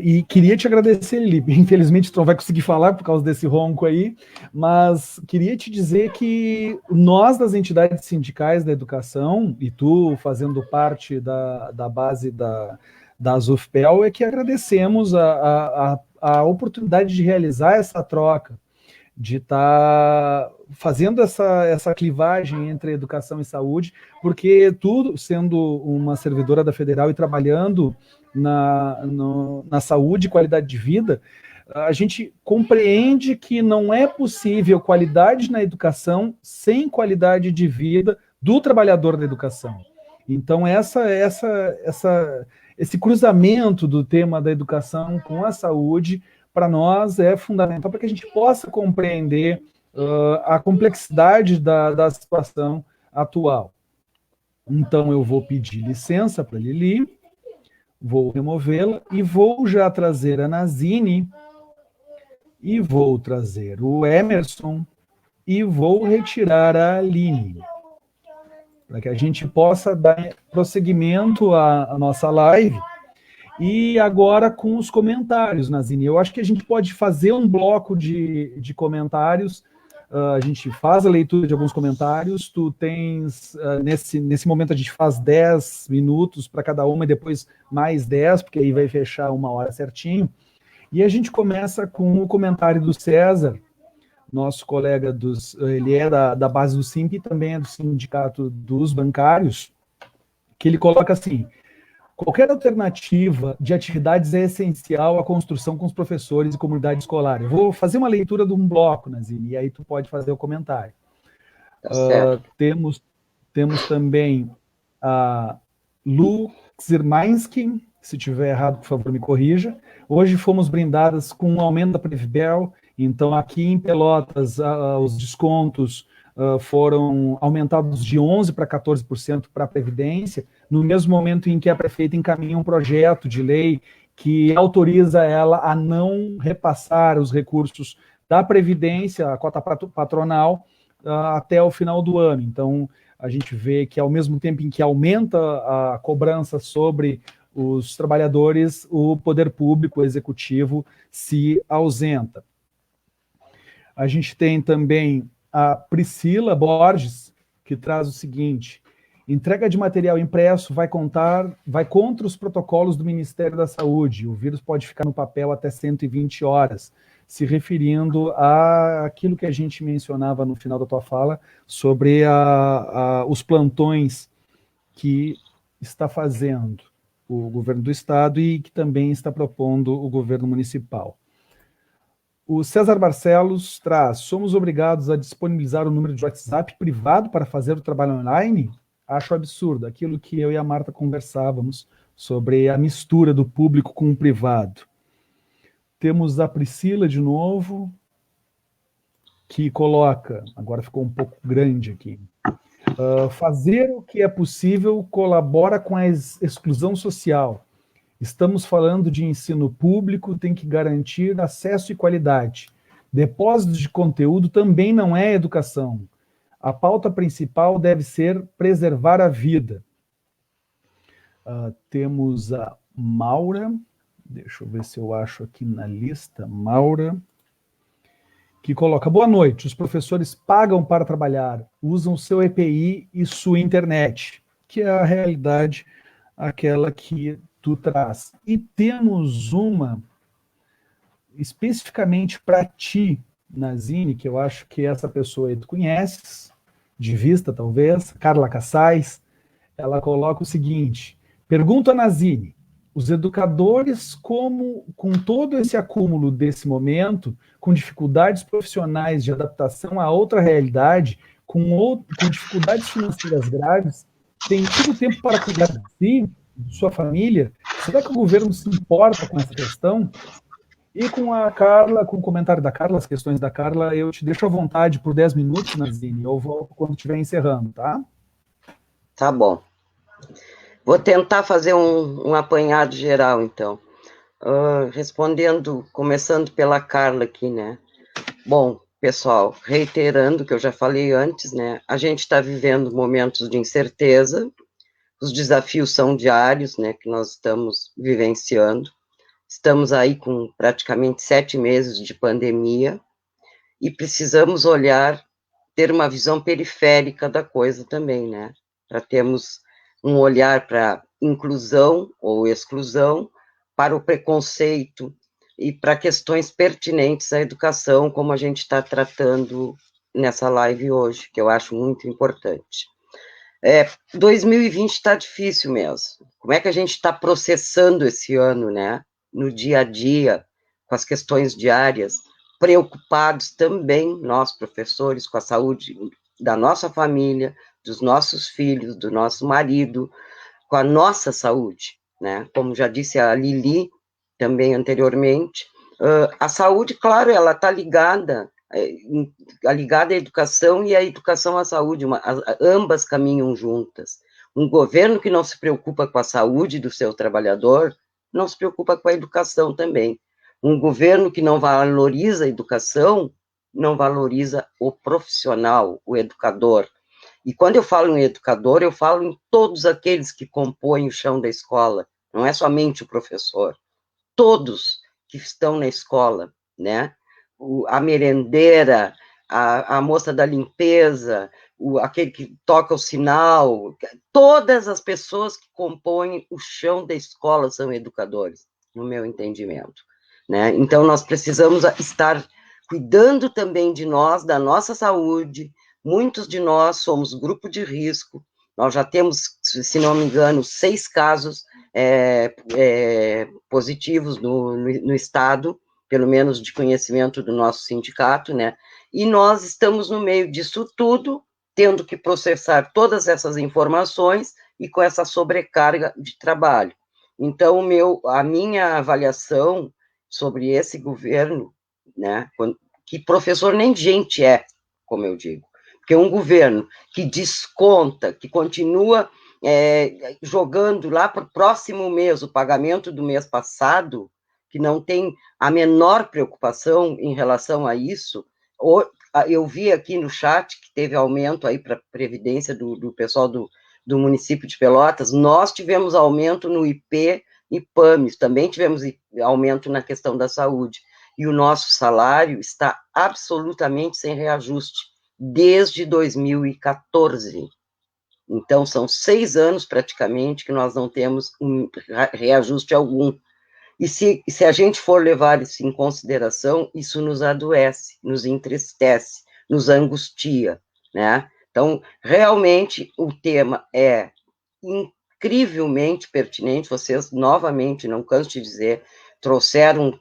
Speaker 1: E queria te agradecer, Lili. Infelizmente tu não vai conseguir falar por causa desse ronco aí, mas queria te dizer que nós, das entidades sindicais da educação, e tu fazendo parte da base das UFPEL, é que agradecemos a oportunidade de realizar essa troca, de estar fazendo essa clivagem entre educação e saúde, porque tu, sendo uma servidora da Federal e trabalhando na saúde e qualidade de vida, a gente compreende que não é possível qualidade na educação sem qualidade de vida do trabalhador da educação. Então, esse cruzamento do tema da educação com a saúde, para nós, é fundamental para que a gente possa compreender a complexidade da situação atual. Então, eu vou pedir licença para a Lili, vou removê-la e vou já trazer a Nazine, e vou trazer o Emerson, e vou retirar a Aline, para que a gente possa dar prosseguimento à nossa live. E agora com os comentários, Nazine. Eu acho que a gente pode fazer um bloco de comentários. A gente faz a leitura de alguns comentários. Tu tens, nesse momento, a gente faz 10 minutos para cada uma e depois mais 10, porque aí vai fechar 1 hora certinho. E a gente começa com o comentário do César, nosso colega, ele é da base do SIMP e também é do Sindicato dos Bancários, que ele coloca assim: qualquer alternativa de atividades é essencial à construção com os professores e comunidade escolar. Eu vou fazer uma leitura de um bloco, Nazine, e aí tu pode fazer o comentário. Temos também a Lu Zirmansky, se tiver errado, por favor, me corrija. Hoje fomos brindadas com um aumento da Previbel, então aqui em Pelotas os descontos foram aumentados de 11% para 14% para a Previdência, no mesmo momento em que a prefeita encaminha um projeto de lei que autoriza ela a não repassar os recursos da Previdência, a cota patronal, até o final do ano. Então, a gente vê que, ao mesmo tempo em que aumenta a cobrança sobre os trabalhadores, o poder público, o executivo, se ausenta. A gente tem também a Priscila Borges, que traz o seguinte: Entrega de material impresso vai contra os protocolos do Ministério da Saúde. O vírus pode ficar no papel até 120 horas, se referindo àquilo que a gente mencionava no final da tua fala, sobre os plantões que está fazendo o governo do estado e que também está propondo o governo municipal. O César Barcelos traz: somos obrigados a disponibilizar o número de WhatsApp privado para fazer o trabalho online? Acho absurdo, aquilo que eu e a Marta conversávamos sobre a mistura do público com o privado. Temos a Priscila de novo, que coloca, agora ficou um pouco grande aqui, fazer o que é possível colabora com a exclusão social. Estamos falando de ensino público, tem que garantir acesso e qualidade. Depósito de conteúdo também não é educação. A pauta principal deve ser preservar a vida. Temos a Maura, deixa eu ver se eu acho aqui na lista, Maura, que coloca: boa noite, os professores pagam para trabalhar, usam seu EPI e sua internet, que é a realidade, aquela que tu traz. E temos uma especificamente para ti, Nazine, que eu acho que essa pessoa aí tu conheces, de vista talvez, Carla Cassais. Ela coloca o seguinte: pergunta a Nazine, os educadores, como com todo esse acúmulo desse momento, com dificuldades profissionais de adaptação a outra realidade, com dificuldades financeiras graves, tem tido tempo para cuidar de si, de sua família? Será que o governo se importa com essa questão? E com a Carla, com o comentário da Carla, as questões da Carla, eu te deixo à vontade por 10 minutos, Nazine. Eu volto quando estiver encerrando, tá?
Speaker 2: Tá bom. Vou tentar fazer um apanhado geral, então. Respondendo, começando pela Carla aqui, né? Bom, pessoal, reiterando o que eu já falei antes, né? A gente está vivendo momentos de incerteza, os desafios são diários, né? Que nós estamos vivenciando. Estamos aí com praticamente 7 meses de pandemia e precisamos ter uma visão periférica da coisa também, né? Para termos um olhar para inclusão ou exclusão, para o preconceito e para questões pertinentes à educação, como a gente está tratando nessa live hoje, que eu acho muito importante. 2020 está difícil mesmo. Como é que a gente está processando esse ano, né? No dia a dia, com as questões diárias, preocupados também, nós professores, com a saúde da nossa família, dos nossos filhos, do nosso marido, com a nossa saúde, né? Como já disse a Lili também anteriormente, a saúde, claro, ela está ligada à educação e a educação à saúde, ambas caminham juntas. Um governo que não se preocupa com a saúde do seu trabalhador não se preocupa com a educação também. Um governo que não valoriza a educação não valoriza o profissional, o educador. E quando eu falo em educador, eu falo em todos aqueles que compõem o chão da escola, não é somente o professor, todos que estão na escola, né? A merendeira, a moça da limpeza, aquele que toca o sinal, todas as pessoas que compõem o chão da escola são educadores, no meu entendimento, né? Então, nós precisamos estar cuidando também de nós, da nossa saúde. Muitos de nós somos grupo de risco, nós já temos, se não me engano, 6 casos positivos no estado, pelo menos de conhecimento do nosso sindicato, né? E nós estamos no meio disso tudo, tendo que processar todas essas informações e com essa sobrecarga de trabalho. Então, a minha avaliação sobre esse governo, né, que professor nem gente como eu digo, porque um governo que desconta, que continua jogando lá para o próximo mês o pagamento do mês passado, que não tem a menor preocupação em relação a isso. Eu vi aqui no chat que teve aumento aí para a previdência do pessoal do município de Pelotas. Nós tivemos aumento no IP e PAMES, também tivemos aumento na questão da saúde. E o nosso salário está absolutamente sem reajuste, desde 2014. Então, são 6 anos, praticamente, que nós não temos um reajuste algum. E se a gente for levar isso em consideração, isso nos adoece, nos entristece, nos angustia, né? Então, realmente, o tema é incrivelmente pertinente, vocês, novamente, não canso de dizer, trouxeram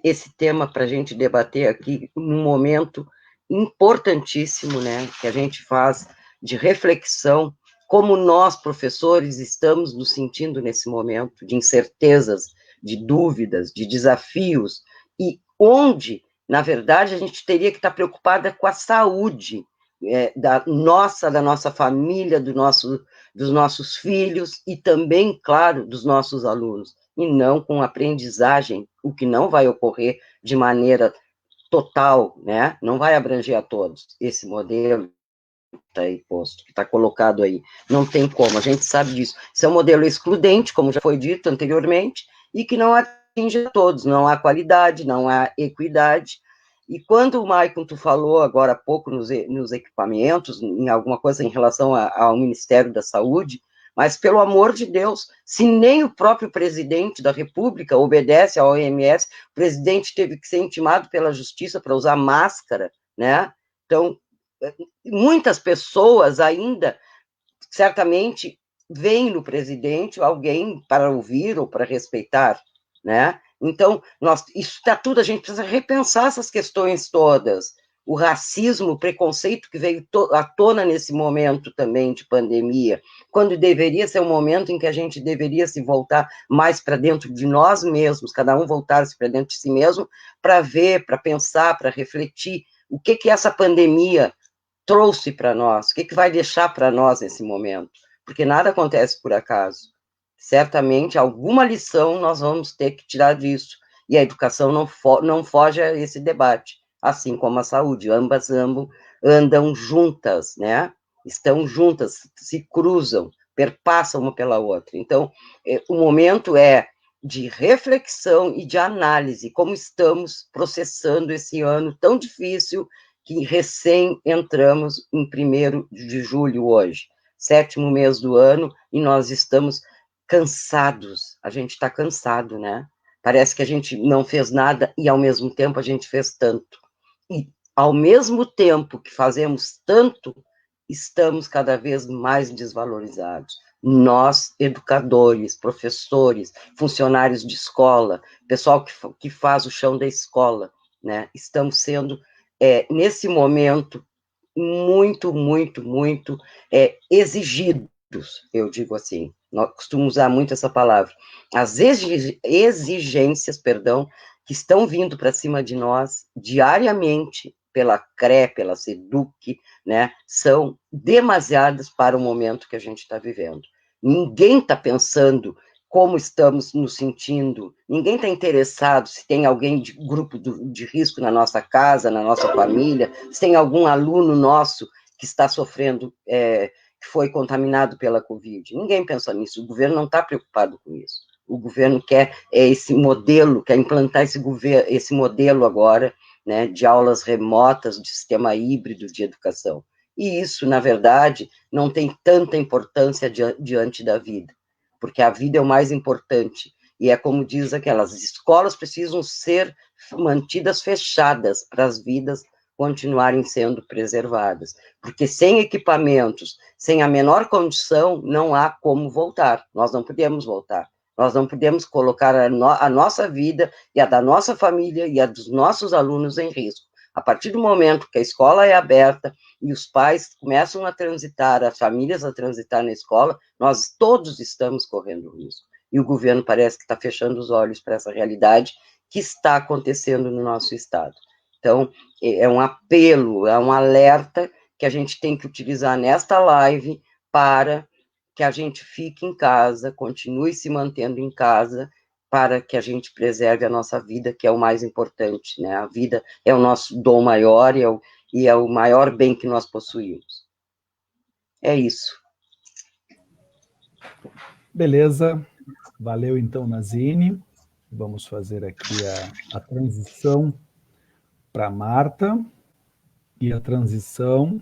Speaker 2: esse tema para a gente debater aqui num momento importantíssimo, né, que a gente faz de reflexão, como nós, professores, estamos nos sentindo nesse momento de incertezas, de dúvidas, de desafios, e onde, na verdade, a gente teria que estar preocupada com a saúde da nossa família, dos nossos filhos e também, claro, dos nossos alunos, e não com aprendizagem, o que não vai ocorrer de maneira total, né? Não vai abranger a todos. Esse modelo está aí posto, que está colocado aí. Não tem como, a gente sabe disso. Isso é um modelo excludente, como já foi dito anteriormente, e que não atinge a todos, não há qualidade, não há equidade. E quando o Maicon, tu falou agora há pouco nos equipamentos, em alguma coisa em relação ao Ministério da Saúde, mas, pelo amor de Deus, se nem o próprio presidente da República obedece à OMS, o presidente teve que ser intimado pela justiça para usar máscara, né? Então, muitas pessoas ainda, certamente, veem no presidente alguém para ouvir ou para respeitar, né? Então, isso está tudo, a gente precisa repensar essas questões todas. O racismo, o preconceito que veio à tona nesse momento também de pandemia, quando deveria ser um momento em que a gente deveria se voltar mais para dentro de nós mesmos, cada um voltar-se para dentro de si mesmo, para ver, para pensar, para refletir o que essa pandemia trouxe para nós, o que vai deixar para nós nesse momento, porque nada acontece por acaso. Certamente, alguma lição nós vamos ter que tirar disso, e a educação não foge a esse debate, assim como a saúde, ambas andam juntas, né? Estão juntas, se cruzam, perpassam uma pela outra. Então, o momento é de reflexão e de análise, como estamos processando esse ano tão difícil, que recém entramos em 1º de julho hoje, 7º mês do ano, e nós estamos cansados, a gente está cansado, né? Parece que a gente não fez nada e, ao mesmo tempo, a gente fez tanto. E, ao mesmo tempo que fazemos tanto, estamos cada vez mais desvalorizados. Nós, educadores, professores, funcionários de escola, pessoal que faz o chão da escola, né? Estamos sendo, nesse momento, muito, muito, muito exigidos, eu digo assim, nós costumamos usar muito essa palavra, as exigências, que estão vindo para cima de nós diariamente, pela CRE, pela SEDUC, né, são demasiadas para o momento que a gente está vivendo. Ninguém está pensando como estamos nos sentindo, ninguém está interessado se tem alguém de grupo de risco na nossa casa, na nossa família, se tem algum aluno nosso que está sofrendo, que foi contaminado pela Covid. Ninguém pensa nisso, o governo não está preocupado com isso. O governo quer esse modelo, quer implantar esse modelo agora, né, de aulas remotas, de sistema híbrido de educação. E isso, na verdade, não tem tanta importância diante da vida, porque a vida é o mais importante, e é como diz aquelas escolas precisam ser mantidas fechadas para as vidas continuarem sendo preservadas, porque sem equipamentos, sem a menor condição, não há como voltar, nós não podemos voltar, nós não podemos colocar a nossa vida e a da nossa família e a dos nossos alunos em risco. A partir do momento que a escola é aberta e os pais começam a transitar, as famílias a transitar na escola, nós todos estamos correndo risco. E o governo parece que está fechando os olhos para essa realidade que está acontecendo no nosso estado. Então, é um apelo, é um alerta que a gente tem que utilizar nesta live para que a gente fique em casa, continue se mantendo em casa, para que a gente preserve a nossa vida, que é o mais importante, né? A vida é o nosso dom maior e é o maior bem que nós possuímos. É isso.
Speaker 1: Beleza. Valeu, então, Nazine. Vamos fazer aqui a transição para Marta e a transição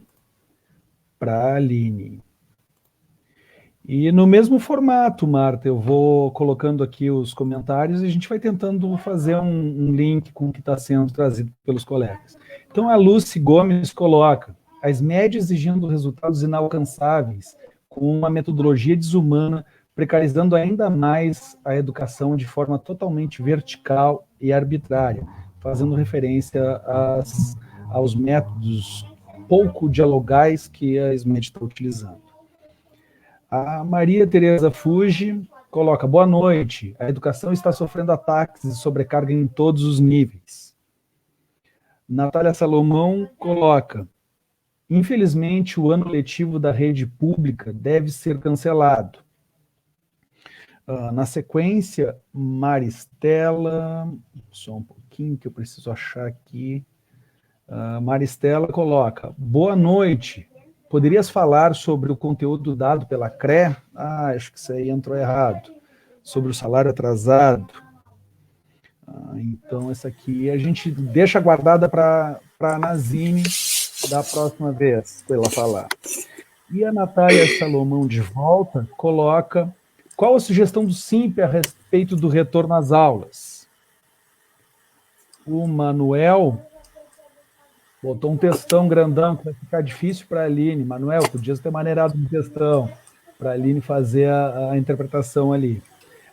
Speaker 1: para a Aline. E no mesmo formato, Marta, eu vou colocando aqui os comentários e a gente vai tentando fazer um link com o que está sendo trazido pelos colegas. Então, a Lucy Gomes coloca: a SMED exigindo resultados inalcançáveis, com uma metodologia desumana, precarizando ainda mais a educação de forma totalmente vertical e arbitrária, fazendo referência aos métodos pouco dialogais que a SMED está utilizando. A Maria Tereza Fuji coloca: boa noite, a educação está sofrendo ataques e sobrecarga em todos os níveis. Natália Salomão coloca: infelizmente o ano letivo da rede pública deve ser cancelado. Na sequência, Maristela, só um pouquinho que eu preciso achar aqui. Maristela coloca: boa noite, poderias falar sobre o conteúdo dado pela CRE? Acho que isso aí entrou errado. Sobre o salário atrasado. Então, essa aqui a gente deixa guardada para a Nazine da próxima vez, para ela falar. E a Natália Salomão, de volta, coloca: qual a sugestão do SIMP a respeito do retorno às aulas? O Manuel botou um textão grandão que vai ficar difícil para a Aline. Manuel, podia ter maneirado um textão para a Aline fazer a interpretação ali.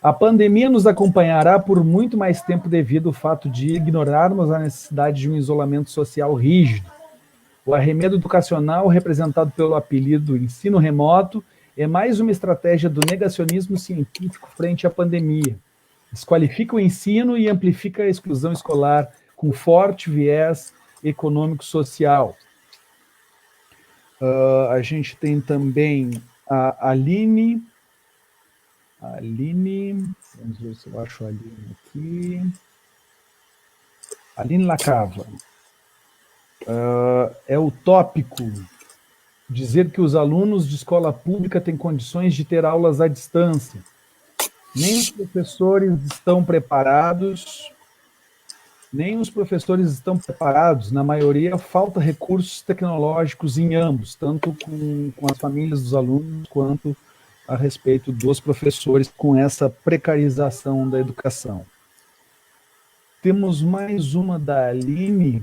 Speaker 1: A pandemia nos acompanhará por muito mais tempo devido ao fato de ignorarmos a necessidade de um isolamento social rígido. O arremedo educacional, representado pelo apelido ensino remoto, é mais uma estratégia do negacionismo científico frente à pandemia. Desqualifica o ensino e amplifica a exclusão escolar com forte viés econômico-social. A gente tem também a Aline. Vamos ver se eu acho a Aline aqui. Aline Lacava. É utópico dizer que os alunos de escola pública têm condições de ter aulas à distância. Nem os professores estão preparados. Na maioria, falta recursos tecnológicos em ambos, tanto com as famílias dos alunos, quanto a respeito dos professores, com essa precarização da educação. Temos mais uma da Aline,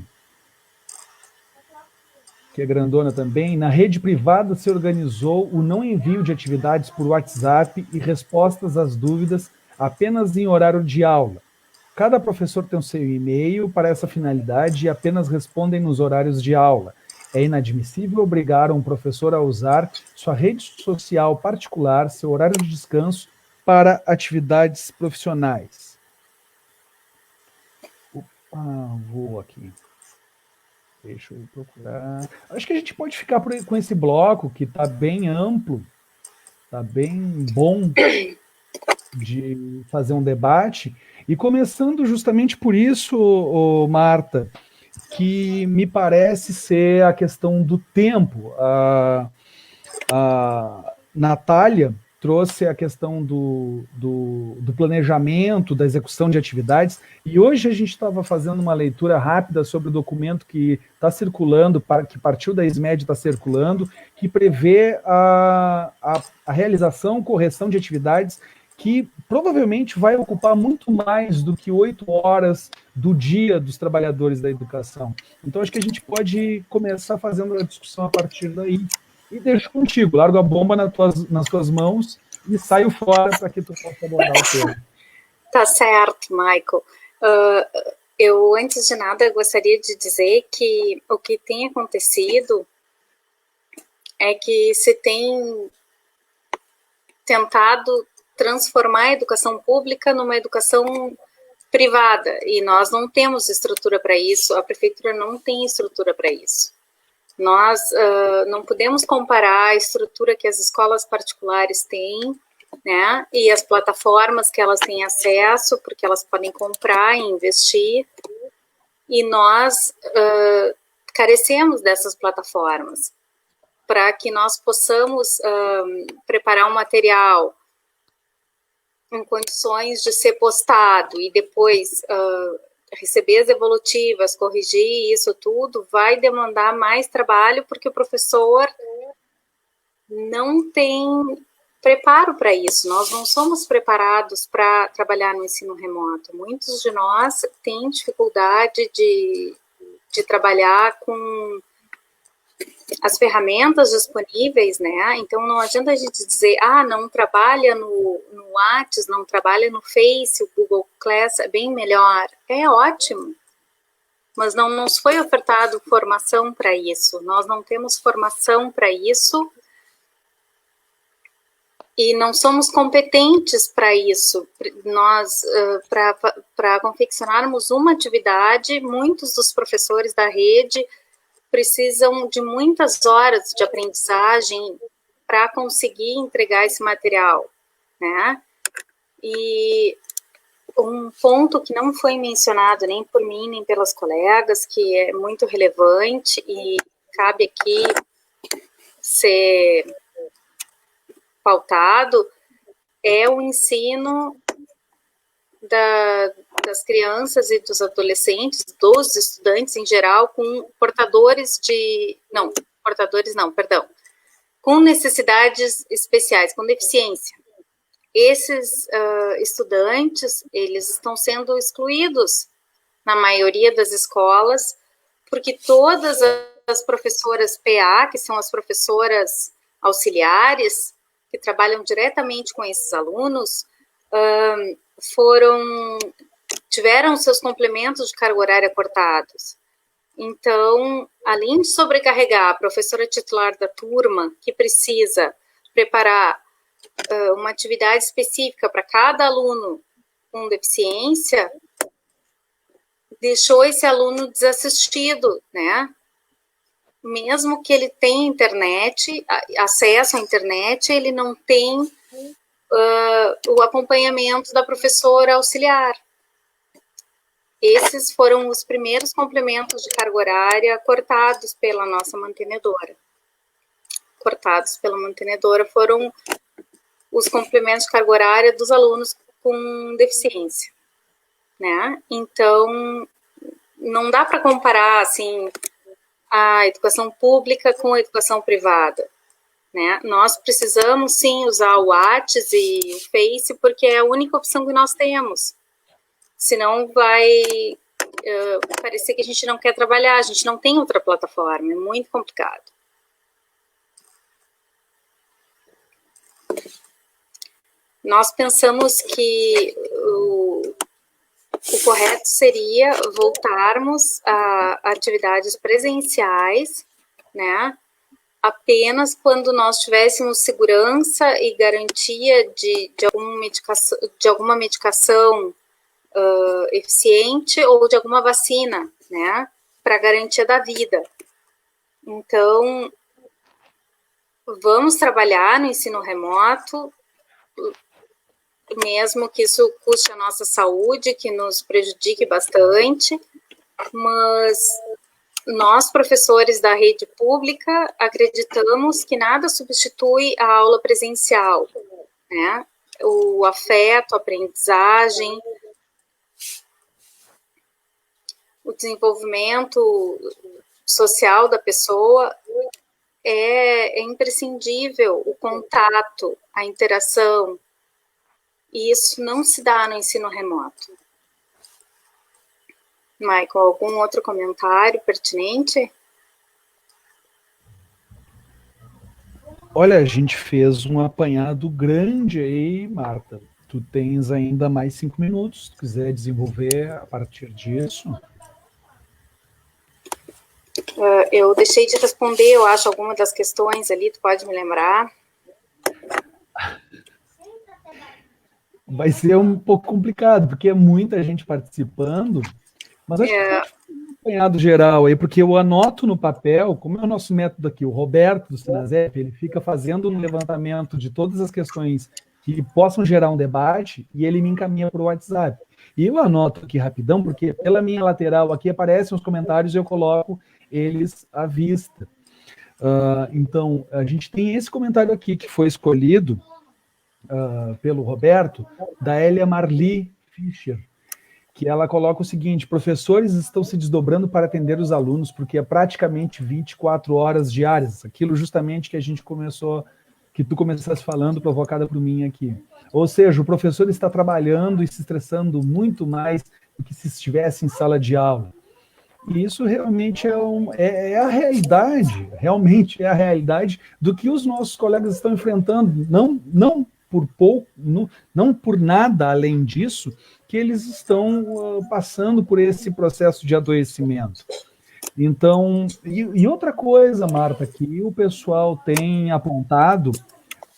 Speaker 1: que é grandona também. Na rede privada se organizou o não envio de atividades por WhatsApp e respostas às dúvidas apenas em horário de aula. Cada professor tem o seu e-mail para essa finalidade e apenas respondem nos horários de aula. É inadmissível obrigar um professor a usar sua rede social particular, seu horário de descanso, para atividades profissionais. Vou aqui. Deixa eu procurar. Acho que a gente pode ficar com esse bloco, que está bem amplo, está bem bom de fazer um debate. E começando justamente por isso, Marta, que me parece ser a questão do tempo. A Natália trouxe a questão do planejamento, da execução de atividades, e hoje a gente estava fazendo uma leitura rápida sobre o documento que está circulando, que partiu da SMED, está circulando, que prevê a realização, correção de atividades que provavelmente vai ocupar muito mais do que 8 horas do dia dos trabalhadores da educação. Então, acho que a gente pode começar fazendo a discussão a partir daí. E deixo contigo, largo a bomba nas tuas mãos e saio fora para que tu possa abordar o tema.
Speaker 3: Tá certo, Michael. Eu, antes de nada, gostaria de dizer que o que tem acontecido é que se tem tentado transformar a educação pública numa educação privada, e nós não temos estrutura para isso, a prefeitura não tem estrutura para isso. Nós não podemos comparar a estrutura que as escolas particulares têm, né, e as plataformas que elas têm acesso, porque elas podem comprar e investir, e nós carecemos dessas plataformas para que nós possamos preparar um material em condições de ser postado e depois receber as evolutivas, corrigir isso tudo, vai demandar mais trabalho, porque o professor não tem preparo para isso. Nós não somos preparados para trabalhar no ensino remoto. Muitos de nós têm dificuldade de trabalhar com as ferramentas disponíveis, né? Então, não adianta a gente dizer, não trabalha no WhatsApp, não trabalha no Face, o Google Class é bem melhor. É ótimo, mas não nos foi ofertado formação para isso. Nós não temos formação para isso e não somos competentes para isso. Nós, para confeccionarmos uma atividade, muitos dos professores da rede precisam de muitas horas de aprendizagem para conseguir entregar esse material, né? E um ponto que não foi mencionado nem por mim, nem pelas colegas, que é muito relevante e cabe aqui ser pautado, é o ensino das crianças e dos adolescentes, dos estudantes em geral, com com necessidades especiais, com deficiência. Esses estudantes, eles estão sendo excluídos na maioria das escolas, porque todas as professoras PA, que são as professoras auxiliares, que trabalham diretamente com esses alunos, tiveram seus complementos de carga horária cortados. Então, além de sobrecarregar a professora titular da turma, que precisa preparar uma atividade específica para cada aluno com deficiência, deixou esse aluno desassistido, né? Mesmo que ele tenha internet, acesso à internet, ele não tem o acompanhamento da professora auxiliar. Esses foram os primeiros complementos de carga horária cortados pela nossa mantenedora. Cortados pela mantenedora foram os complementos de carga horária dos alunos com deficiência, né? Então, não dá para comparar, assim, a educação pública com a educação privada, né? Nós precisamos, sim, usar o WhatsApp e o Face, porque é a única opção que nós temos. Senão vai parecer que a gente não quer trabalhar, a gente não tem outra plataforma, é muito complicado. Nós pensamos que o correto seria voltarmos a atividades presenciais, né? Apenas quando nós tivéssemos segurança e garantia de alguma medicação eficiente ou de alguma vacina, né? Para garantia da vida. Então, vamos trabalhar no ensino remoto, mesmo que isso custe a nossa saúde, que nos prejudique bastante, mas nós, professores da rede pública, acreditamos que nada substitui a aula presencial, né? O afeto, a aprendizagem, o desenvolvimento social da pessoa é imprescindível, o contato, a interação, e isso não se dá no ensino remoto. Michael, algum outro comentário pertinente?
Speaker 1: Olha, a gente fez um apanhado grande aí, Marta. Tu tens ainda mais 5 minutos, se tu quiser desenvolver a partir disso.
Speaker 3: Eu deixei de responder, eu acho, alguma das questões ali, tu pode me lembrar?
Speaker 1: Vai ser um pouco complicado, porque é muita gente participando, mas acho que um apanhado geral aí, porque eu anoto no papel, como é o nosso método aqui, o Roberto do Sinasep, ele fica fazendo um levantamento de todas as questões que possam gerar um debate e ele me encaminha para o WhatsApp. E eu anoto aqui rapidão, porque pela minha lateral aqui aparecem os comentários e eu coloco eles à vista. Então, a gente tem esse comentário aqui que foi escolhido pelo Roberto, da Elia Marli Fischer, que ela coloca o seguinte: professores estão se desdobrando para atender os alunos, porque é praticamente 24 horas diárias, aquilo justamente que a gente começou, que tu começaste falando, provocada por mim aqui. Ou seja, o professor está trabalhando e se estressando muito mais do que se estivesse em sala de aula. E isso realmente é a realidade, realmente é a realidade do que os nossos colegas estão enfrentando, não por pouco, não por nada além disso, que eles estão passando por esse processo de adoecimento. Então, e outra coisa, Marta, que o pessoal tem apontado,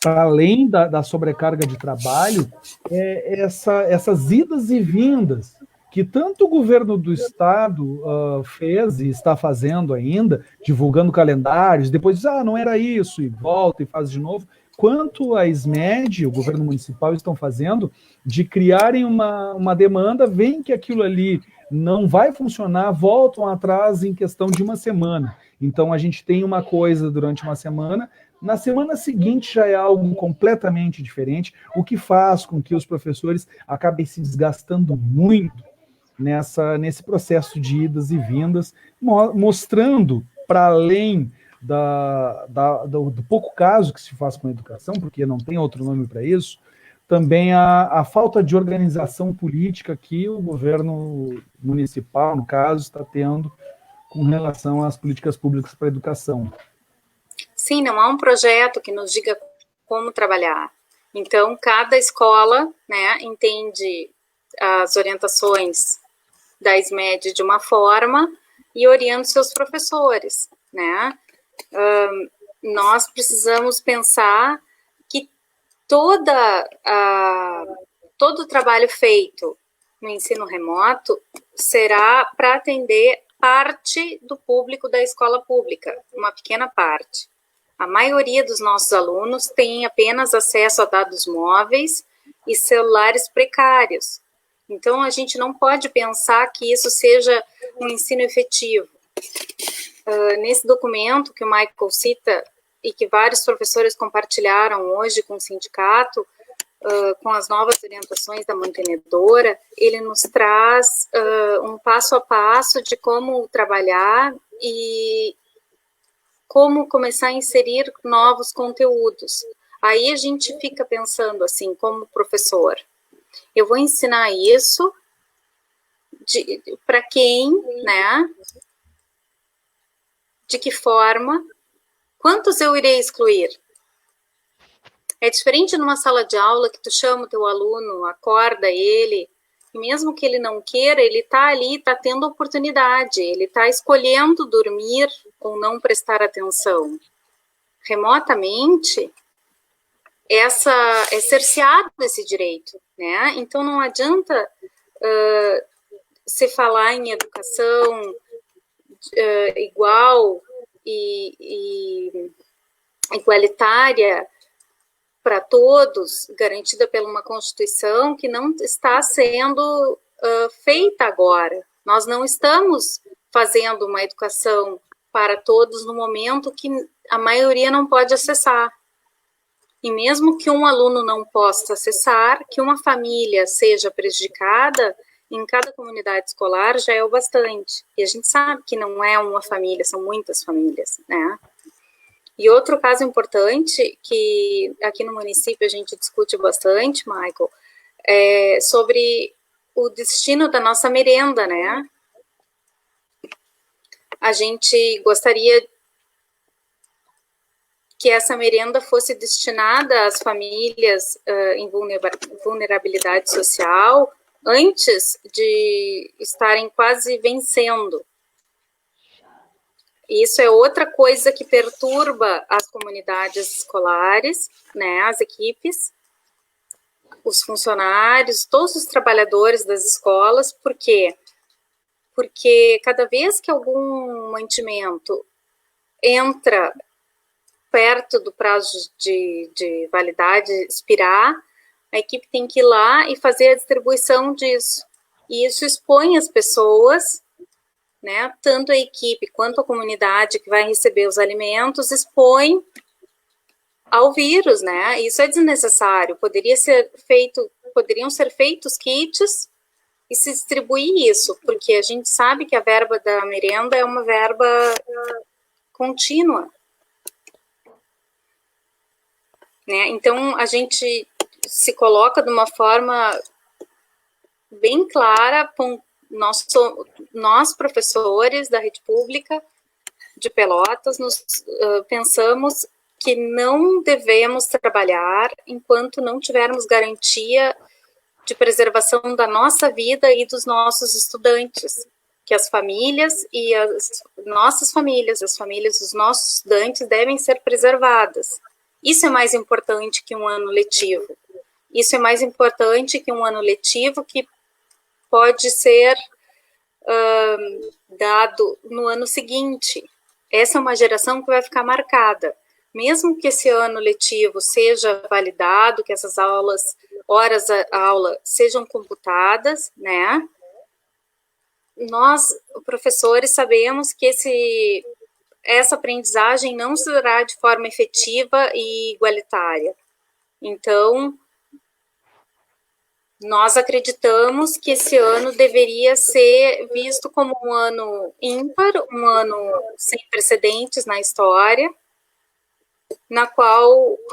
Speaker 1: para além da sobrecarga de trabalho, essas idas e vindas que tanto o governo do estado fez e está fazendo ainda, divulgando calendários, depois diz, não era isso, e volta e faz de novo, quanto a SMED, o governo municipal, estão fazendo de criarem uma demanda, veem que aquilo ali não vai funcionar, voltam atrás em questão de uma semana. Então, a gente tem uma coisa durante uma semana, na semana seguinte já é algo completamente diferente, o que faz com que os professores acabem se desgastando muito nesse processo de idas e vindas, mostrando, para além do pouco caso que se faz com a educação, porque não tem outro nome para isso, também a falta de organização política que o governo municipal, no caso, está tendo com relação às políticas públicas para a educação.
Speaker 3: Sim, não há um projeto que nos diga como trabalhar. Então, cada escola, né, entende as orientações da SMED de uma forma e orienta seus professores, né? Nós precisamos pensar que todo o trabalho feito no ensino remoto será para atender parte do público da escola pública, uma pequena parte. A maioria dos nossos alunos tem apenas acesso a dados móveis e celulares precários. Então, a gente não pode pensar que isso seja um ensino efetivo. Nesse documento que o Michael cita e que vários professores compartilharam hoje com o sindicato, com as novas orientações da mantenedora, ele nos traz um passo a passo de como trabalhar e como começar a inserir novos conteúdos. Aí a gente fica pensando assim, como professor, eu vou ensinar isso para quem, né? De que forma? Quantos eu irei excluir? É diferente numa sala de aula que tu chama o teu aluno, acorda ele, e mesmo que ele não queira, ele está ali, está tendo oportunidade, ele está escolhendo dormir ou não prestar atenção. Remotamente, é cerceado esse direito, né? Então, não adianta se falar em educação igual e igualitária para todos, garantida por uma Constituição que não está sendo feita agora. Nós não estamos fazendo uma educação para todos no momento que a maioria não pode acessar. E mesmo que um aluno não possa acessar, que uma família seja prejudicada, em cada comunidade escolar já é o bastante. E a gente sabe que não é uma família, são muitas famílias, né? E outro caso importante, que aqui no município a gente discute bastante, Michael, é sobre o destino da nossa merenda, né? A gente gostaria que essa merenda fosse destinada às famílias em vulnerabilidade social, antes de estarem quase vencendo. Isso é outra coisa que perturba as comunidades escolares, né, as equipes, os funcionários, todos os trabalhadores das escolas. Por quê? Porque cada vez que algum mantimento entra perto do prazo de validade expirar, a equipe tem que ir lá e fazer a distribuição disso. E isso expõe as pessoas, né, tanto a equipe quanto a comunidade que vai receber os alimentos, expõe ao vírus, né? Isso é desnecessário. Poderiam ser feitos kits e se distribuir isso, porque a gente sabe que a verba da merenda é uma verba contínua. né? Então, a gente se coloca de uma forma bem clara, nós professores da rede pública de Pelotas, pensamos que não devemos trabalhar enquanto não tivermos garantia de preservação da nossa vida e dos nossos estudantes, que as famílias e as nossas famílias, as famílias dos nossos estudantes devem ser preservadas. Isso é mais importante que um ano letivo. Isso é mais importante que um ano letivo que pode ser dado no ano seguinte. Essa é uma geração que vai ficar marcada. Mesmo que esse ano letivo seja validado, que essas horas da aula sejam computadas, né? Nós, professores, sabemos que essa aprendizagem não será de forma efetiva e igualitária. Então, nós acreditamos que esse ano deveria ser visto como um ano ímpar, um ano sem precedentes na história,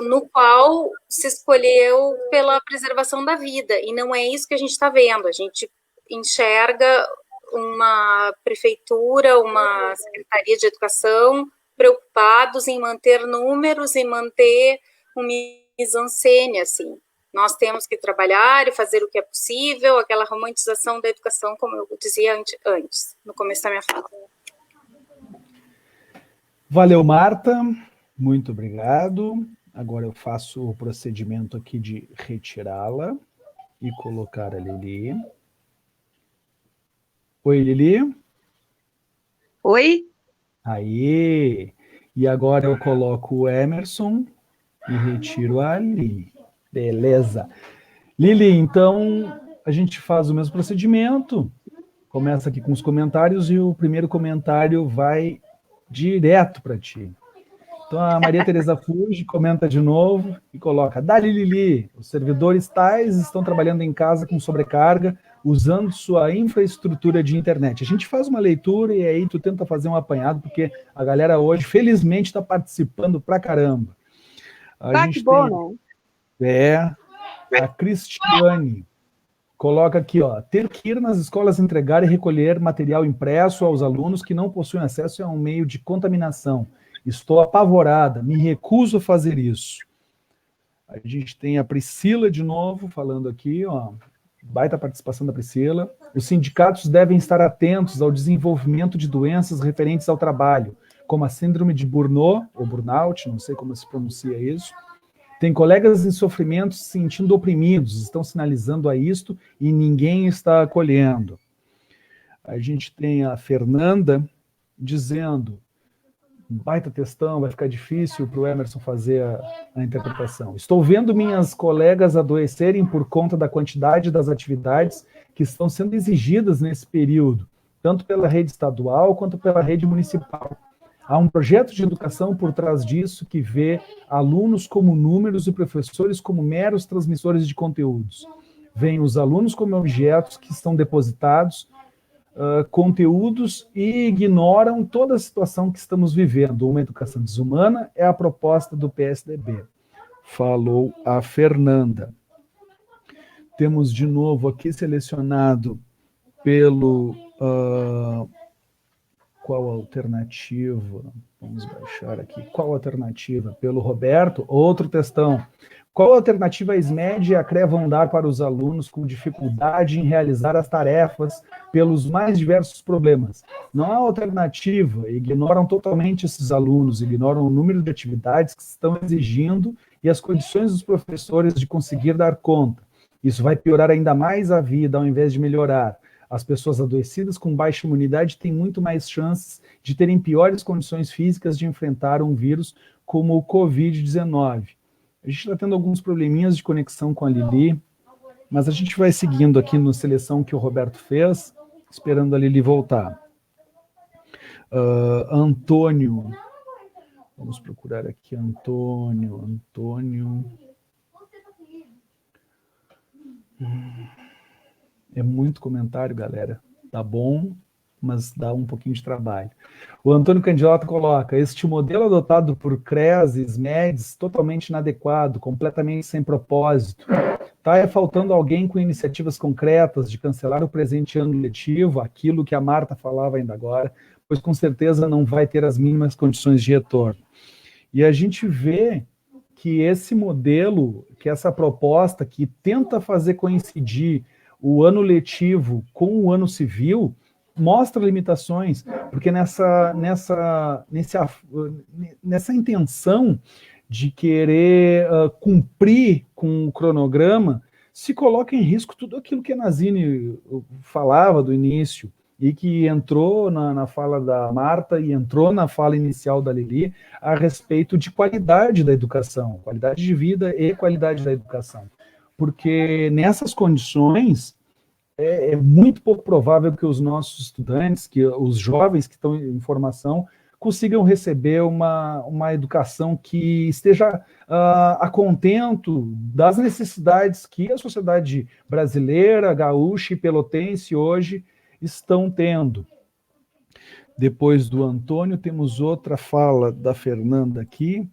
Speaker 3: no qual se escolheu pela preservação da vida, e não é isso que a gente está vendo. A gente enxerga uma prefeitura, uma secretaria de educação preocupados em manter números e manter uma mise-en-scène, assim. Nós temos que trabalhar e fazer o que é possível, aquela romantização da educação, como eu dizia antes, no começo da minha fala.
Speaker 1: Valeu, Marta. Muito obrigado. Agora eu faço o procedimento aqui de retirá-la e colocar a Lili. Oi, Lili.
Speaker 4: Oi.
Speaker 1: Aí. E agora eu coloco o Emerson e retiro a Lili. Beleza. Lili, então a gente faz o mesmo procedimento. Começa aqui com os comentários e o primeiro comentário vai direto para ti. Então a Maria Tereza Fuji comenta de novo e coloca: Dali Lili, os servidores tais estão trabalhando em casa com sobrecarga, usando sua infraestrutura de internet. A gente faz uma leitura e aí tu tenta fazer um apanhado, porque a galera hoje, felizmente, está participando pra caramba. A gente
Speaker 4: que bom,
Speaker 1: né? A Cristiane coloca aqui, ó, ter que ir nas escolas entregar e recolher material impresso aos alunos que não possuem acesso a um meio de contaminação. Estou apavorada, me recuso a fazer isso. A gente tem a Priscila de novo falando aqui, ó, baita participação da Priscila. Os sindicatos devem estar atentos ao desenvolvimento de doenças referentes ao trabalho, como a síndrome de Burnout, ou Burnout, não sei como se pronuncia isso. Tem colegas em sofrimento se sentindo oprimidos, estão sinalizando a isto e ninguém está acolhendo. A gente tem a Fernanda dizendo: baita textão, vai ficar difícil para o Emerson fazer a interpretação. Estou vendo minhas colegas adoecerem por conta da quantidade das atividades que estão sendo exigidas nesse período, tanto pela rede estadual quanto pela rede municipal. Há um projeto de educação por trás disso que vê alunos como números e professores como meros transmissores de conteúdos. Vêem os alunos como objetos que estão depositados, conteúdos, e ignoram toda a situação que estamos vivendo. Uma educação desumana é a proposta do PSDB. Falou a Fernanda. Temos de novo aqui selecionado pelo... qual a alternativa? Vamos baixar aqui. Qual a alternativa? Pelo Roberto, outro textão. Qual alternativa a SMED e a CRE vão dar para os alunos com dificuldade em realizar as tarefas pelos mais diversos problemas? Não há alternativa, ignoram totalmente esses alunos, ignoram o número de atividades que estão exigindo e as condições dos professores de conseguir dar conta. Isso vai piorar ainda mais a vida, ao invés de melhorar. As pessoas adoecidas com baixa imunidade têm muito mais chances de terem piores condições físicas de enfrentar um vírus como o Covid-19. A gente está tendo alguns probleminhas de conexão com a Lili, mas a gente vai seguindo aqui na seleção que o Roberto fez, esperando a Lili voltar. Antônio, vamos procurar aqui, Antônio. É muito comentário, galera. Tá bom? mas dá um pouquinho de trabalho. O Antônio Candidato coloca: este modelo adotado por CREAS e SMEDs totalmente inadequado, completamente sem propósito. Está faltando alguém com iniciativas concretas de cancelar o presente ano letivo, aquilo que a Marta falava ainda agora, pois com certeza não vai ter as mínimas condições de retorno. E a gente vê que esse modelo, que essa proposta que tenta fazer coincidir o ano letivo com o ano civil, mostra limitações, porque nessa intenção de querer cumprir com o cronograma, se coloca em risco tudo aquilo que a Nazini falava do início, e que entrou na fala da Marta e entrou na fala inicial da Lili, a respeito de qualidade da educação, qualidade de vida e qualidade da educação. Porque nessas condições, é muito pouco provável que os nossos estudantes, que os jovens que estão em formação, consigam receber uma educação que esteja a contento das necessidades que a sociedade brasileira, gaúcha e pelotense hoje estão tendo. Depois do Antônio, temos outra fala da Fernanda aqui.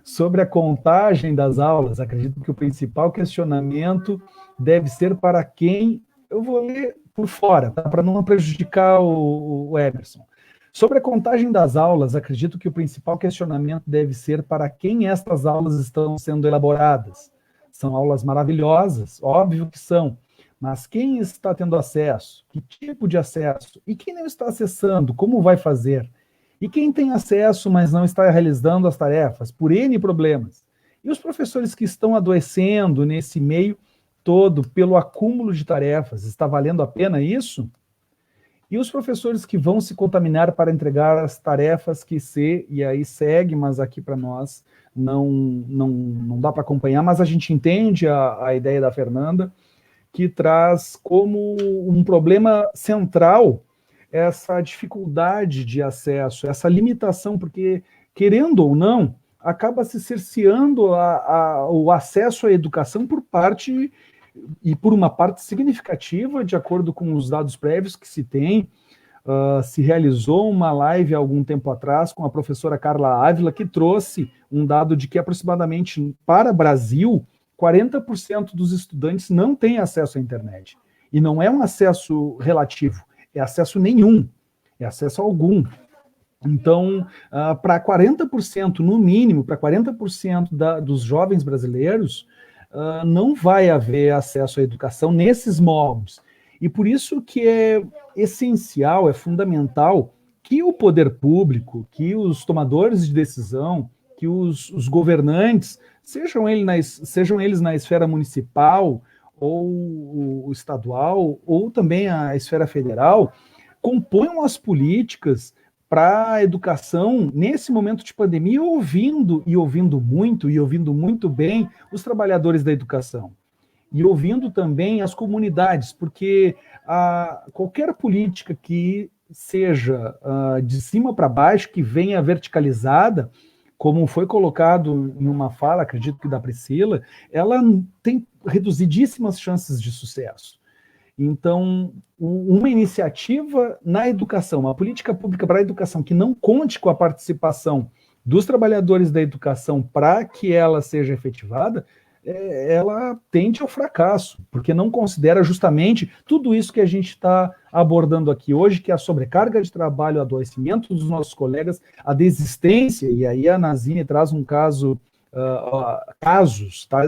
Speaker 1: Sobre a contagem das aulas, acredito que o principal questionamento deve ser para quem... Eu vou ler por fora, tá? Para não prejudicar o Emerson. Sobre a contagem das aulas, acredito que o principal questionamento deve ser para quem estas aulas estão sendo elaboradas. São aulas maravilhosas, óbvio que são, mas quem está tendo acesso? Que tipo de acesso? E quem não está acessando? Como vai fazer? E quem tem acesso, mas não está realizando as tarefas, por N problemas? E os professores que estão adoecendo nesse meio todo pelo acúmulo de tarefas, está valendo a pena isso? E os professores que vão se contaminar para entregar as tarefas e aí segue, mas aqui para nós não dá para acompanhar, mas a gente entende a ideia da Fernanda, que traz como um problema central essa dificuldade de acesso, essa limitação, porque, querendo ou não, acaba se cerceando o acesso à educação por parte, e por uma parte significativa, de acordo com os dados prévios que se tem. Se realizou uma live há algum tempo atrás com a professora Carla Ávila, que trouxe um dado de que aproximadamente para o Brasil, 40% dos estudantes não têm acesso à internet. E não é um acesso relativo, é acesso nenhum, é acesso algum. Então, para 40%, no mínimo, para 40% dos jovens brasileiros, não vai haver acesso à educação nesses moldes. E por isso que é essencial, é fundamental que o poder público, que os tomadores de decisão, que os governantes, sejam eles na esfera municipal, ou estadual, ou também a esfera federal, componham as políticas para a educação nesse momento de pandemia, ouvindo muito bem os trabalhadores da educação. E ouvindo também as comunidades, porque qualquer política que seja de cima para baixo, que venha verticalizada, como foi colocado em uma fala, acredito que da Priscila, ela tem reduzidíssimas chances de sucesso. Então, uma iniciativa na educação, uma política pública para a educação que não conte com a participação dos trabalhadores da educação para que ela seja efetivada, ela tende ao fracasso, porque não considera justamente tudo isso que a gente está abordando aqui hoje, que é a sobrecarga de trabalho, o adoecimento dos nossos colegas, a desistência, e aí a Nazini traz um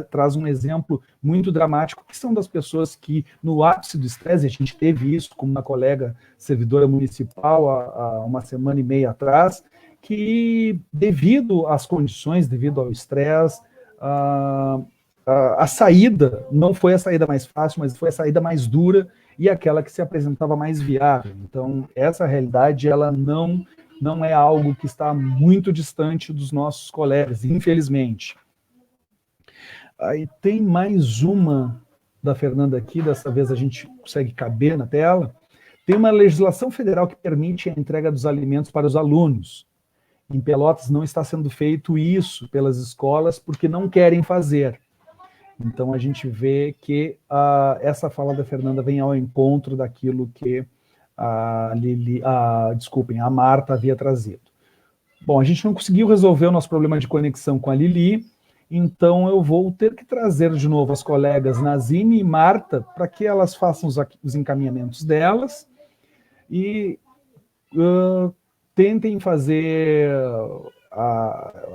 Speaker 1: traz um exemplo muito dramático, que são das pessoas que, no ápice do estresse, a gente teve isso com uma colega servidora municipal há uma semana e meia atrás, que devido às condições, devido ao estresse, a saída não foi a saída mais fácil, mas foi a saída mais dura e aquela que se apresentava mais viável. Então, essa realidade, ela não é algo que está muito distante dos nossos colegas, infelizmente. Aí tem mais uma da Fernanda aqui, dessa vez a gente consegue caber na tela. Tem uma legislação federal que permite a entrega dos alimentos para os alunos. Em Pelotas não está sendo feito isso pelas escolas porque não querem fazer. Então, a gente vê que essa fala da Fernanda vem ao encontro daquilo que desculpem, a Marta havia trazido. Bom, a gente não conseguiu resolver o nosso problema de conexão com a Lili, então eu vou ter que trazer de novo as colegas Nazine e Marta para que elas façam os encaminhamentos delas e tentem fazer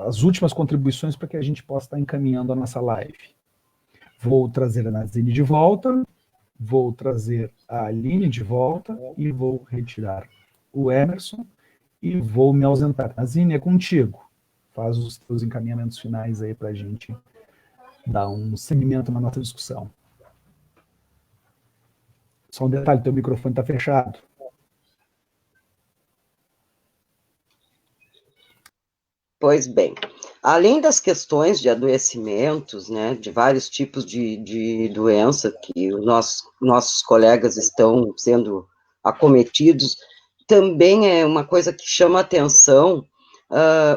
Speaker 1: as últimas contribuições para que a gente possa estar encaminhando a nossa live. Vou trazer a Nazine de volta, vou trazer a Aline de volta e vou retirar o Emerson e vou me ausentar. Nazine, é contigo. Faz os teus encaminhamentos finais aí para a gente dar um segmento na nossa discussão. Só um detalhe, teu microfone está fechado.
Speaker 2: Pois bem, além das questões de adoecimentos, né, de vários tipos de doença que os nossos colegas estão sendo acometidos, também é uma coisa que chama atenção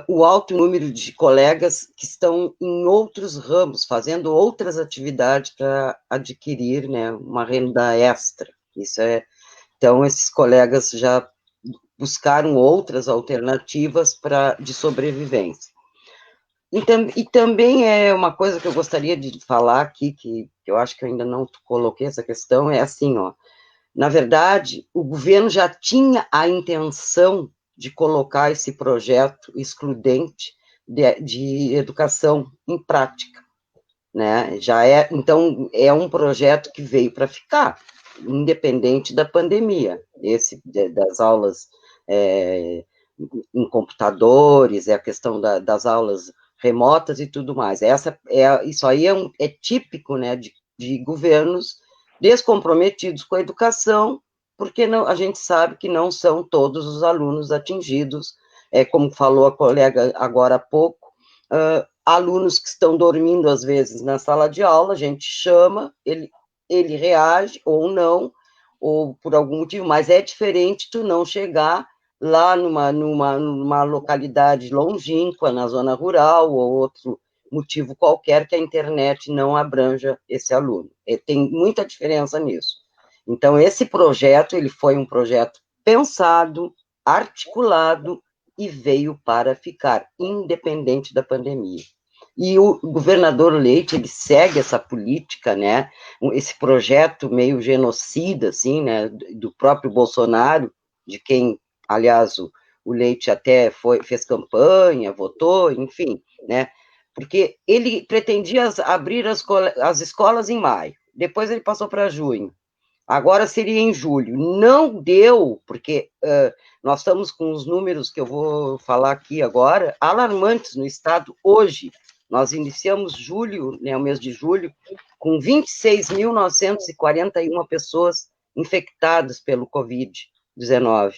Speaker 2: o alto número de colegas que estão em outros ramos, fazendo outras atividades para adquirir, né, uma renda extra. Então, esses colegas já buscaram outras alternativas de sobrevivência. E também é uma coisa que eu gostaria de falar aqui, que eu acho que eu ainda não coloquei essa questão, é assim, ó, na verdade, o governo já tinha a intenção de colocar esse projeto excludente de educação em prática, né? Então, é um projeto que veio para ficar, independente da pandemia, das aulas em computadores, a questão das aulas remotas e tudo mais. Isso aí é típico, né, de governos descomprometidos com a educação, porque a gente sabe que não são todos os alunos atingidos, como falou a colega agora há pouco, alunos que estão dormindo, às vezes, na sala de aula, a gente chama, ele reage ou não, ou por algum motivo, mas é diferente tu não chegar lá numa localidade longínqua, na zona rural, ou outro motivo qualquer que a internet não abranja esse aluno. Tem muita diferença nisso. Então, esse projeto, ele foi um projeto pensado, articulado, e veio para ficar, independente da pandemia. E o governador Leite, ele segue essa política, né, esse projeto meio genocida, assim, né, do próprio Bolsonaro, de quem, aliás, o Leite até fez campanha, votou, enfim, né, porque ele pretendia abrir as escolas em maio, depois ele passou para junho, agora seria em julho. Não deu, porque nós estamos com os números que eu vou falar aqui agora, alarmantes no estado hoje. Nós iniciamos julho, né, o mês de julho, com 26.941 pessoas infectadas pelo Covid-19,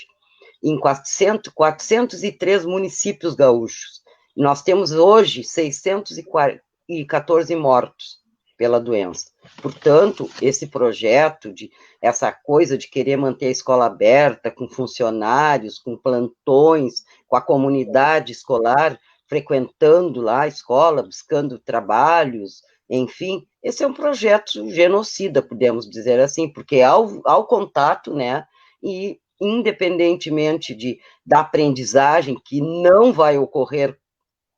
Speaker 2: em 403 municípios gaúchos. Nós temos hoje 614 mortos pela doença. Portanto, esse projeto, essa coisa de querer manter a escola aberta, com funcionários, com plantões, com a comunidade escolar, frequentando lá a escola, buscando trabalhos, enfim, esse é um projeto genocida, podemos dizer assim, porque ao contato, né, e independentemente da aprendizagem, que não vai ocorrer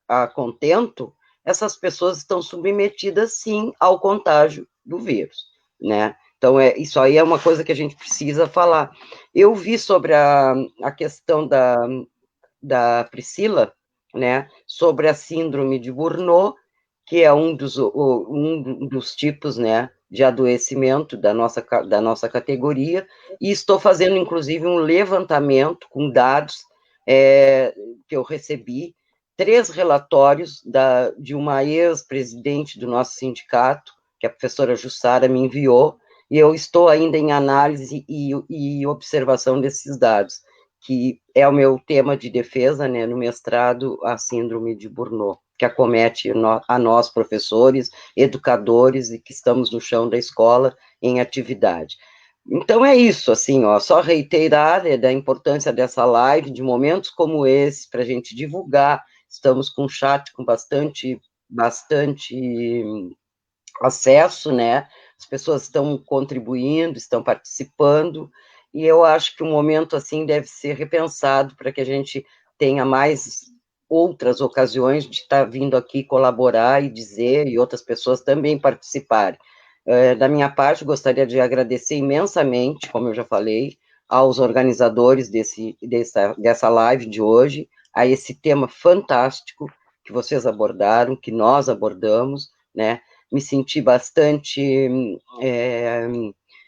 Speaker 2: a contento, essas pessoas estão submetidas, sim, ao contágio do vírus, né? Então, isso aí é uma coisa que a gente precisa falar. Eu vi sobre a questão da Priscila, né, sobre a síndrome de Burnout, que é um dos tipos, né, de adoecimento da nossa categoria, e estou fazendo, inclusive, um levantamento com dados que eu recebi, 3 relatórios de uma ex-presidente do nosso sindicato, que a professora Jussara me enviou, e eu estou ainda em análise e observação desses dados, que é o meu tema de defesa, né, no mestrado, a síndrome de Burnout, que acomete a nós, professores, educadores, e que estamos no chão da escola em atividade. Então, é isso, assim, ó, só reiterar da importância dessa live, de momentos como esse, para a gente divulgar. Estamos com um chat com bastante acesso, né? As pessoas estão contribuindo, estão participando, e eu acho que o momento, assim, deve ser repensado para que a gente tenha mais outras ocasiões de estar vindo aqui colaborar e dizer, e outras pessoas também participarem. Da minha parte, gostaria de agradecer imensamente, como eu já falei, aos organizadores dessa live de hoje, a esse tema fantástico que vocês abordaram, que nós abordamos, né? Me senti bastante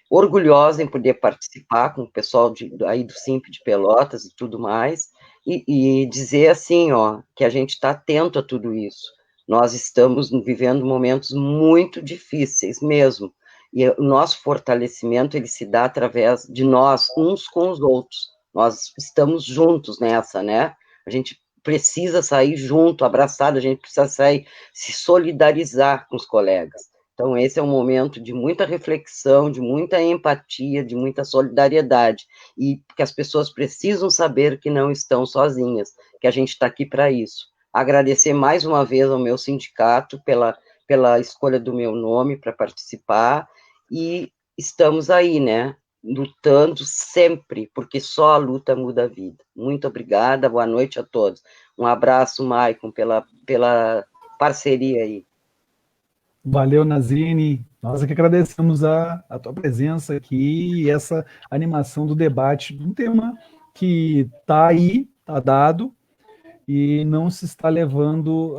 Speaker 2: orgulhosa em poder participar com o pessoal aí do Simp de Pelotas e tudo mais, e dizer assim, ó, que a gente está atento a tudo isso. Nós estamos vivendo momentos muito difíceis mesmo, e o nosso fortalecimento, ele se dá através de nós, uns com os outros. Nós estamos juntos nessa, né? A gente precisa sair junto, abraçado, a gente precisa sair, se solidarizar com os colegas. Então, esse é um momento de muita reflexão, de muita empatia, de muita solidariedade, e que as pessoas precisam saber que não estão sozinhas, que a gente está aqui para isso. Agradecer mais uma vez ao meu sindicato pela escolha do meu nome para participar, e estamos aí, né, lutando sempre, porque só a luta muda a vida. Muito obrigada, boa noite a todos. Um abraço, Maicon, pela parceria aí.
Speaker 1: Valeu, Nazine. Nós é que agradecemos a tua presença aqui e essa animação do debate, um tema que está aí, está dado, e não se está levando,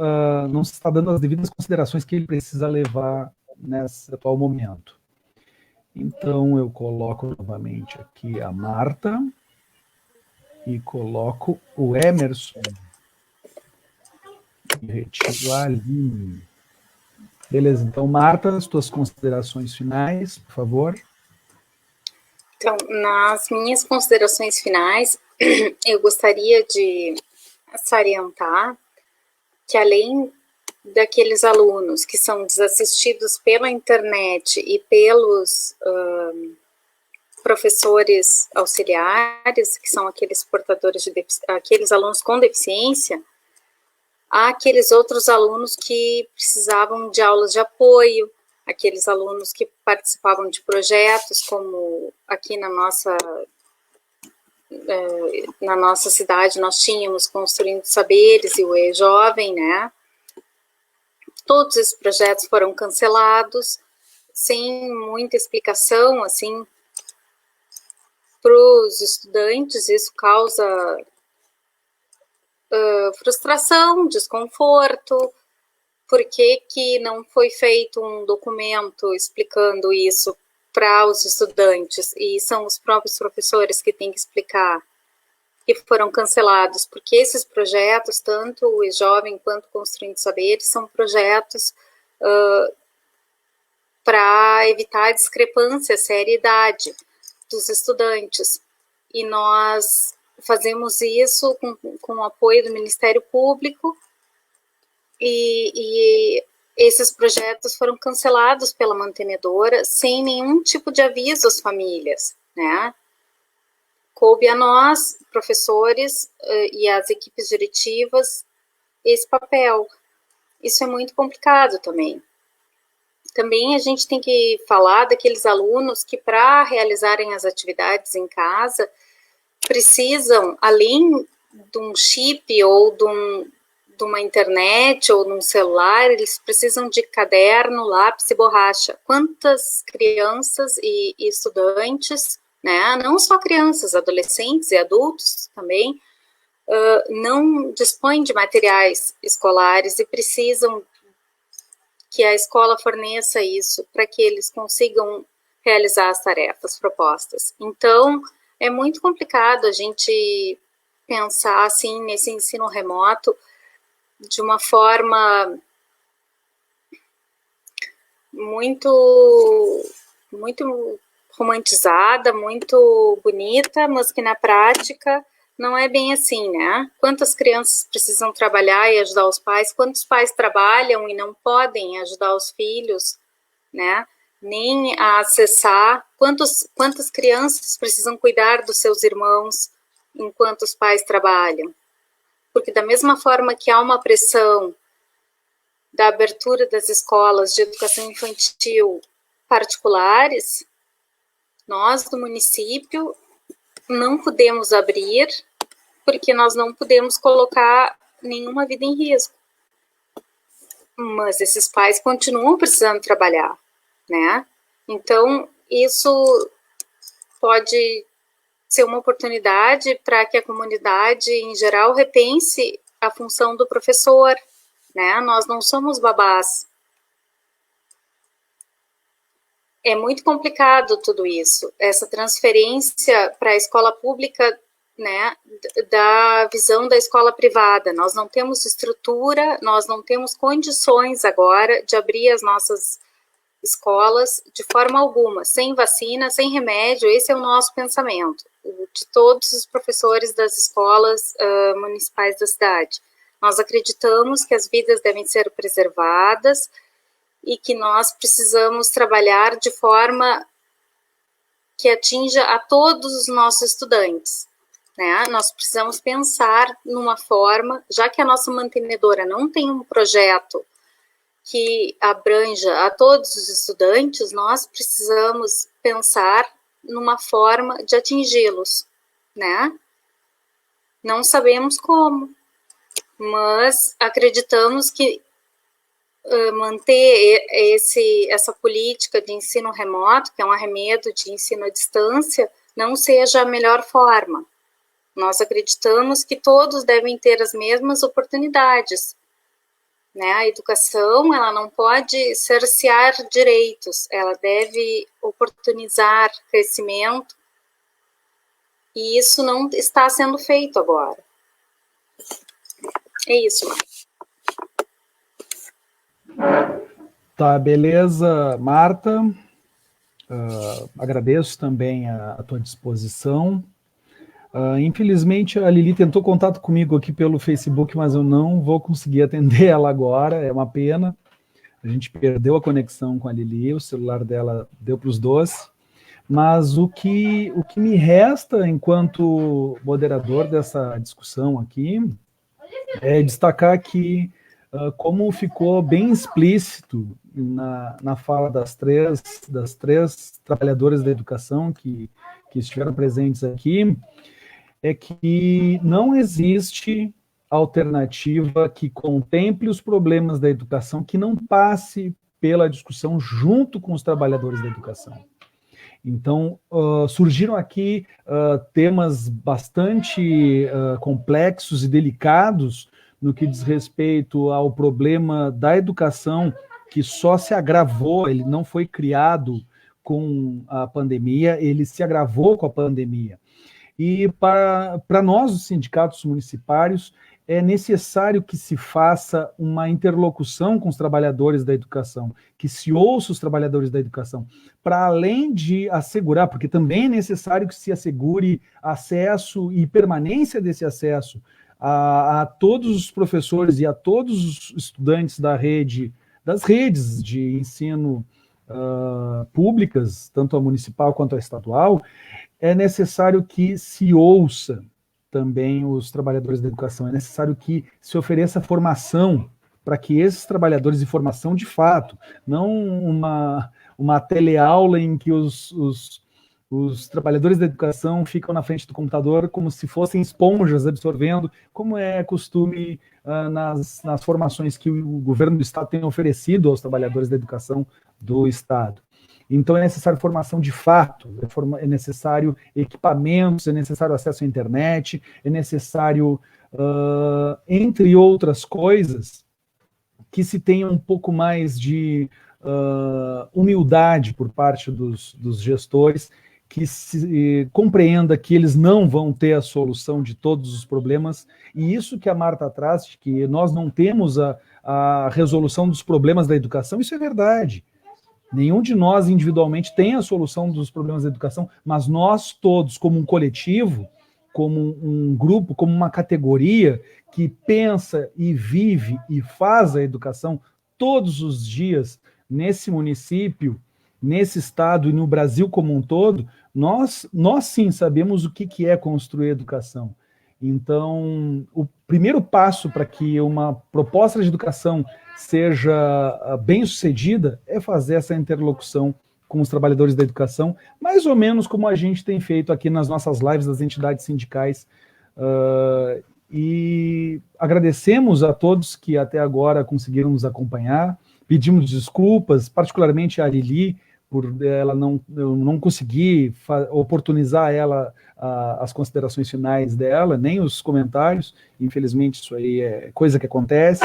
Speaker 1: não se está dando as devidas considerações que ele precisa levar nesse atual momento. Então, eu coloco novamente aqui a Marta e coloco o Emerson. E retiro a Aline. Beleza, então, Marta, as tuas considerações finais, por favor.
Speaker 3: Então, nas minhas considerações finais, eu gostaria de salientar que, além daqueles alunos que são desassistidos pela internet e pelos professores auxiliares, que são aqueles portadores aqueles alunos com deficiência, há aqueles outros alunos que precisavam de aulas de apoio, aqueles alunos que participavam de projetos, como aqui na nossa cidade nós tínhamos Construindo Saberes e o E-Jovem, né? Todos esses projetos foram cancelados, sem muita explicação, assim, para os estudantes. Isso causa frustração, desconforto. Por que não foi feito um documento explicando isso para os estudantes? E são os próprios professores que têm que explicar que foram cancelados, porque esses projetos, tanto o E-Jovem quanto Construindo Saberes, são projetos para evitar a discrepância, a seriedade dos estudantes. E nós fazemos isso com o apoio do Ministério Público, e esses projetos foram cancelados pela mantenedora sem nenhum tipo de aviso às famílias, né? Coube a nós, professores e as equipes diretivas, esse papel. Isso é muito complicado também. Também a gente tem que falar daqueles alunos que, para realizarem as atividades em casa, precisam, além de um chip ou de uma internet ou de um celular, eles precisam de caderno, lápis e borracha. Quantas crianças e estudantes, né, não só crianças, adolescentes e adultos também, não dispõem de materiais escolares e precisam que a escola forneça isso para que eles consigam realizar as tarefas propostas. Então, é muito complicado a gente pensar assim nesse ensino remoto de uma forma muito romantizada, muito bonita, mas que na prática não é bem assim, né? Quantas crianças precisam trabalhar e ajudar os pais? Quantos pais trabalham e não podem ajudar os filhos, né? Nem a acessar? Quantas crianças precisam cuidar dos seus irmãos enquanto os pais trabalham? Porque da mesma forma que há uma pressão da abertura das escolas de educação infantil particulares, nós do município não podemos abrir porque nós não podemos colocar nenhuma vida em risco. Mas esses pais continuam precisando trabalhar, né? Então, isso pode ser uma oportunidade para que a comunidade, em geral, repense a função do professor, né? Nós não somos babás. É muito complicado tudo isso, essa transferência para a escola pública, né, da visão da escola privada. Nós não temos estrutura, nós não temos condições agora de abrir as nossas escolas de forma alguma, sem vacina, sem remédio. Esse é o nosso pensamento, de todos os professores das escolas municipais da cidade. Nós acreditamos que as vidas devem ser preservadas e que nós precisamos trabalhar de forma que atinja a todos os nossos estudantes, né? Nós precisamos pensar numa forma, já que a nossa mantenedora não tem um projeto que abranja a todos os estudantes, nós precisamos pensar numa forma de atingi-los, né? Não sabemos como, mas acreditamos que manter essa política de ensino remoto, que é um arremedo de ensino à distância, não seja a melhor forma. Nós acreditamos que todos devem ter as mesmas oportunidades, né? A educação, ela não pode cercear direitos, ela deve oportunizar crescimento, e isso não está sendo feito agora. É isso, Marta.
Speaker 1: Tá, beleza, Marta. Agradeço também a tua disposição. Infelizmente, a Lili tentou contato comigo aqui pelo Facebook, mas eu não vou conseguir atender ela agora, é uma pena. A gente perdeu a conexão com a Lili, o celular dela deu para os doces. Mas o que me resta, enquanto moderador dessa discussão aqui, é destacar que, como ficou bem explícito na fala das três trabalhadoras da educação que estiveram presentes aqui, é que não existe alternativa que contemple os problemas da educação, que não passe pela discussão junto com os trabalhadores da educação. Então, surgiram aqui temas bastante complexos e delicados no que diz respeito ao problema da educação, que só se agravou, ele não foi criado com a pandemia, ele se agravou com a pandemia. E para nós, os sindicatos municipários, é necessário que se faça uma interlocução com os trabalhadores da educação, que se ouça os trabalhadores da educação, para além de assegurar, porque também é necessário que se assegure acesso e permanência desse acesso a todos os professores e a todos os estudantes das redes de ensino públicas, tanto a municipal quanto a estadual. É necessário que se ouça também os trabalhadores da educação, é necessário que se ofereça formação para que esses trabalhadores de formação de fato, não uma teleaula em que os trabalhadores da educação ficam na frente do computador como se fossem esponjas absorvendo, como é costume nas formações que o governo do estado tem oferecido aos trabalhadores da educação do estado. Então é necessário formação de fato, é necessário equipamentos, é necessário acesso à internet, é necessário, entre outras coisas, que se tenha um pouco mais de humildade por parte dos gestores, que se compreenda que eles não vão ter a solução de todos os problemas, e isso que a Marta traz, de que nós não temos a resolução dos problemas da educação, isso é verdade. Nenhum de nós individualmente tem a solução dos problemas da educação, mas nós todos, como um coletivo, como um grupo, como uma categoria que pensa e vive e faz a educação todos os dias nesse município, nesse estado e no Brasil como um todo, nós sim sabemos o que é construir educação. Então, o primeiro passo para que uma proposta de educação seja bem sucedida é fazer essa interlocução com os trabalhadores da educação, mais ou menos como a gente tem feito aqui nas nossas lives das entidades sindicais. E agradecemos a todos que até agora conseguiram nos acompanhar, pedimos desculpas, particularmente a Lili, por eu não conseguir oportunizar ela as considerações finais dela, nem os comentários, infelizmente isso aí é coisa que acontece,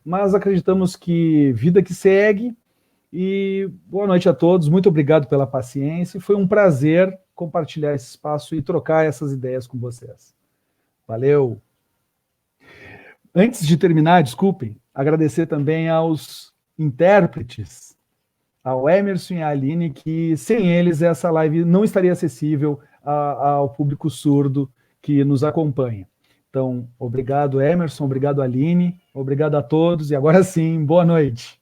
Speaker 1: mas acreditamos que vida que segue, e boa noite a todos, muito obrigado pela paciência, foi um prazer compartilhar esse espaço e trocar essas ideias com vocês. Valeu! Antes de terminar, desculpem, agradecer também aos intérpretes, ao Emerson e à Aline, que sem eles essa live não estaria acessível ao público surdo que nos acompanha. Então, obrigado, Emerson, obrigado, Aline, obrigado a todos, e agora sim, boa noite.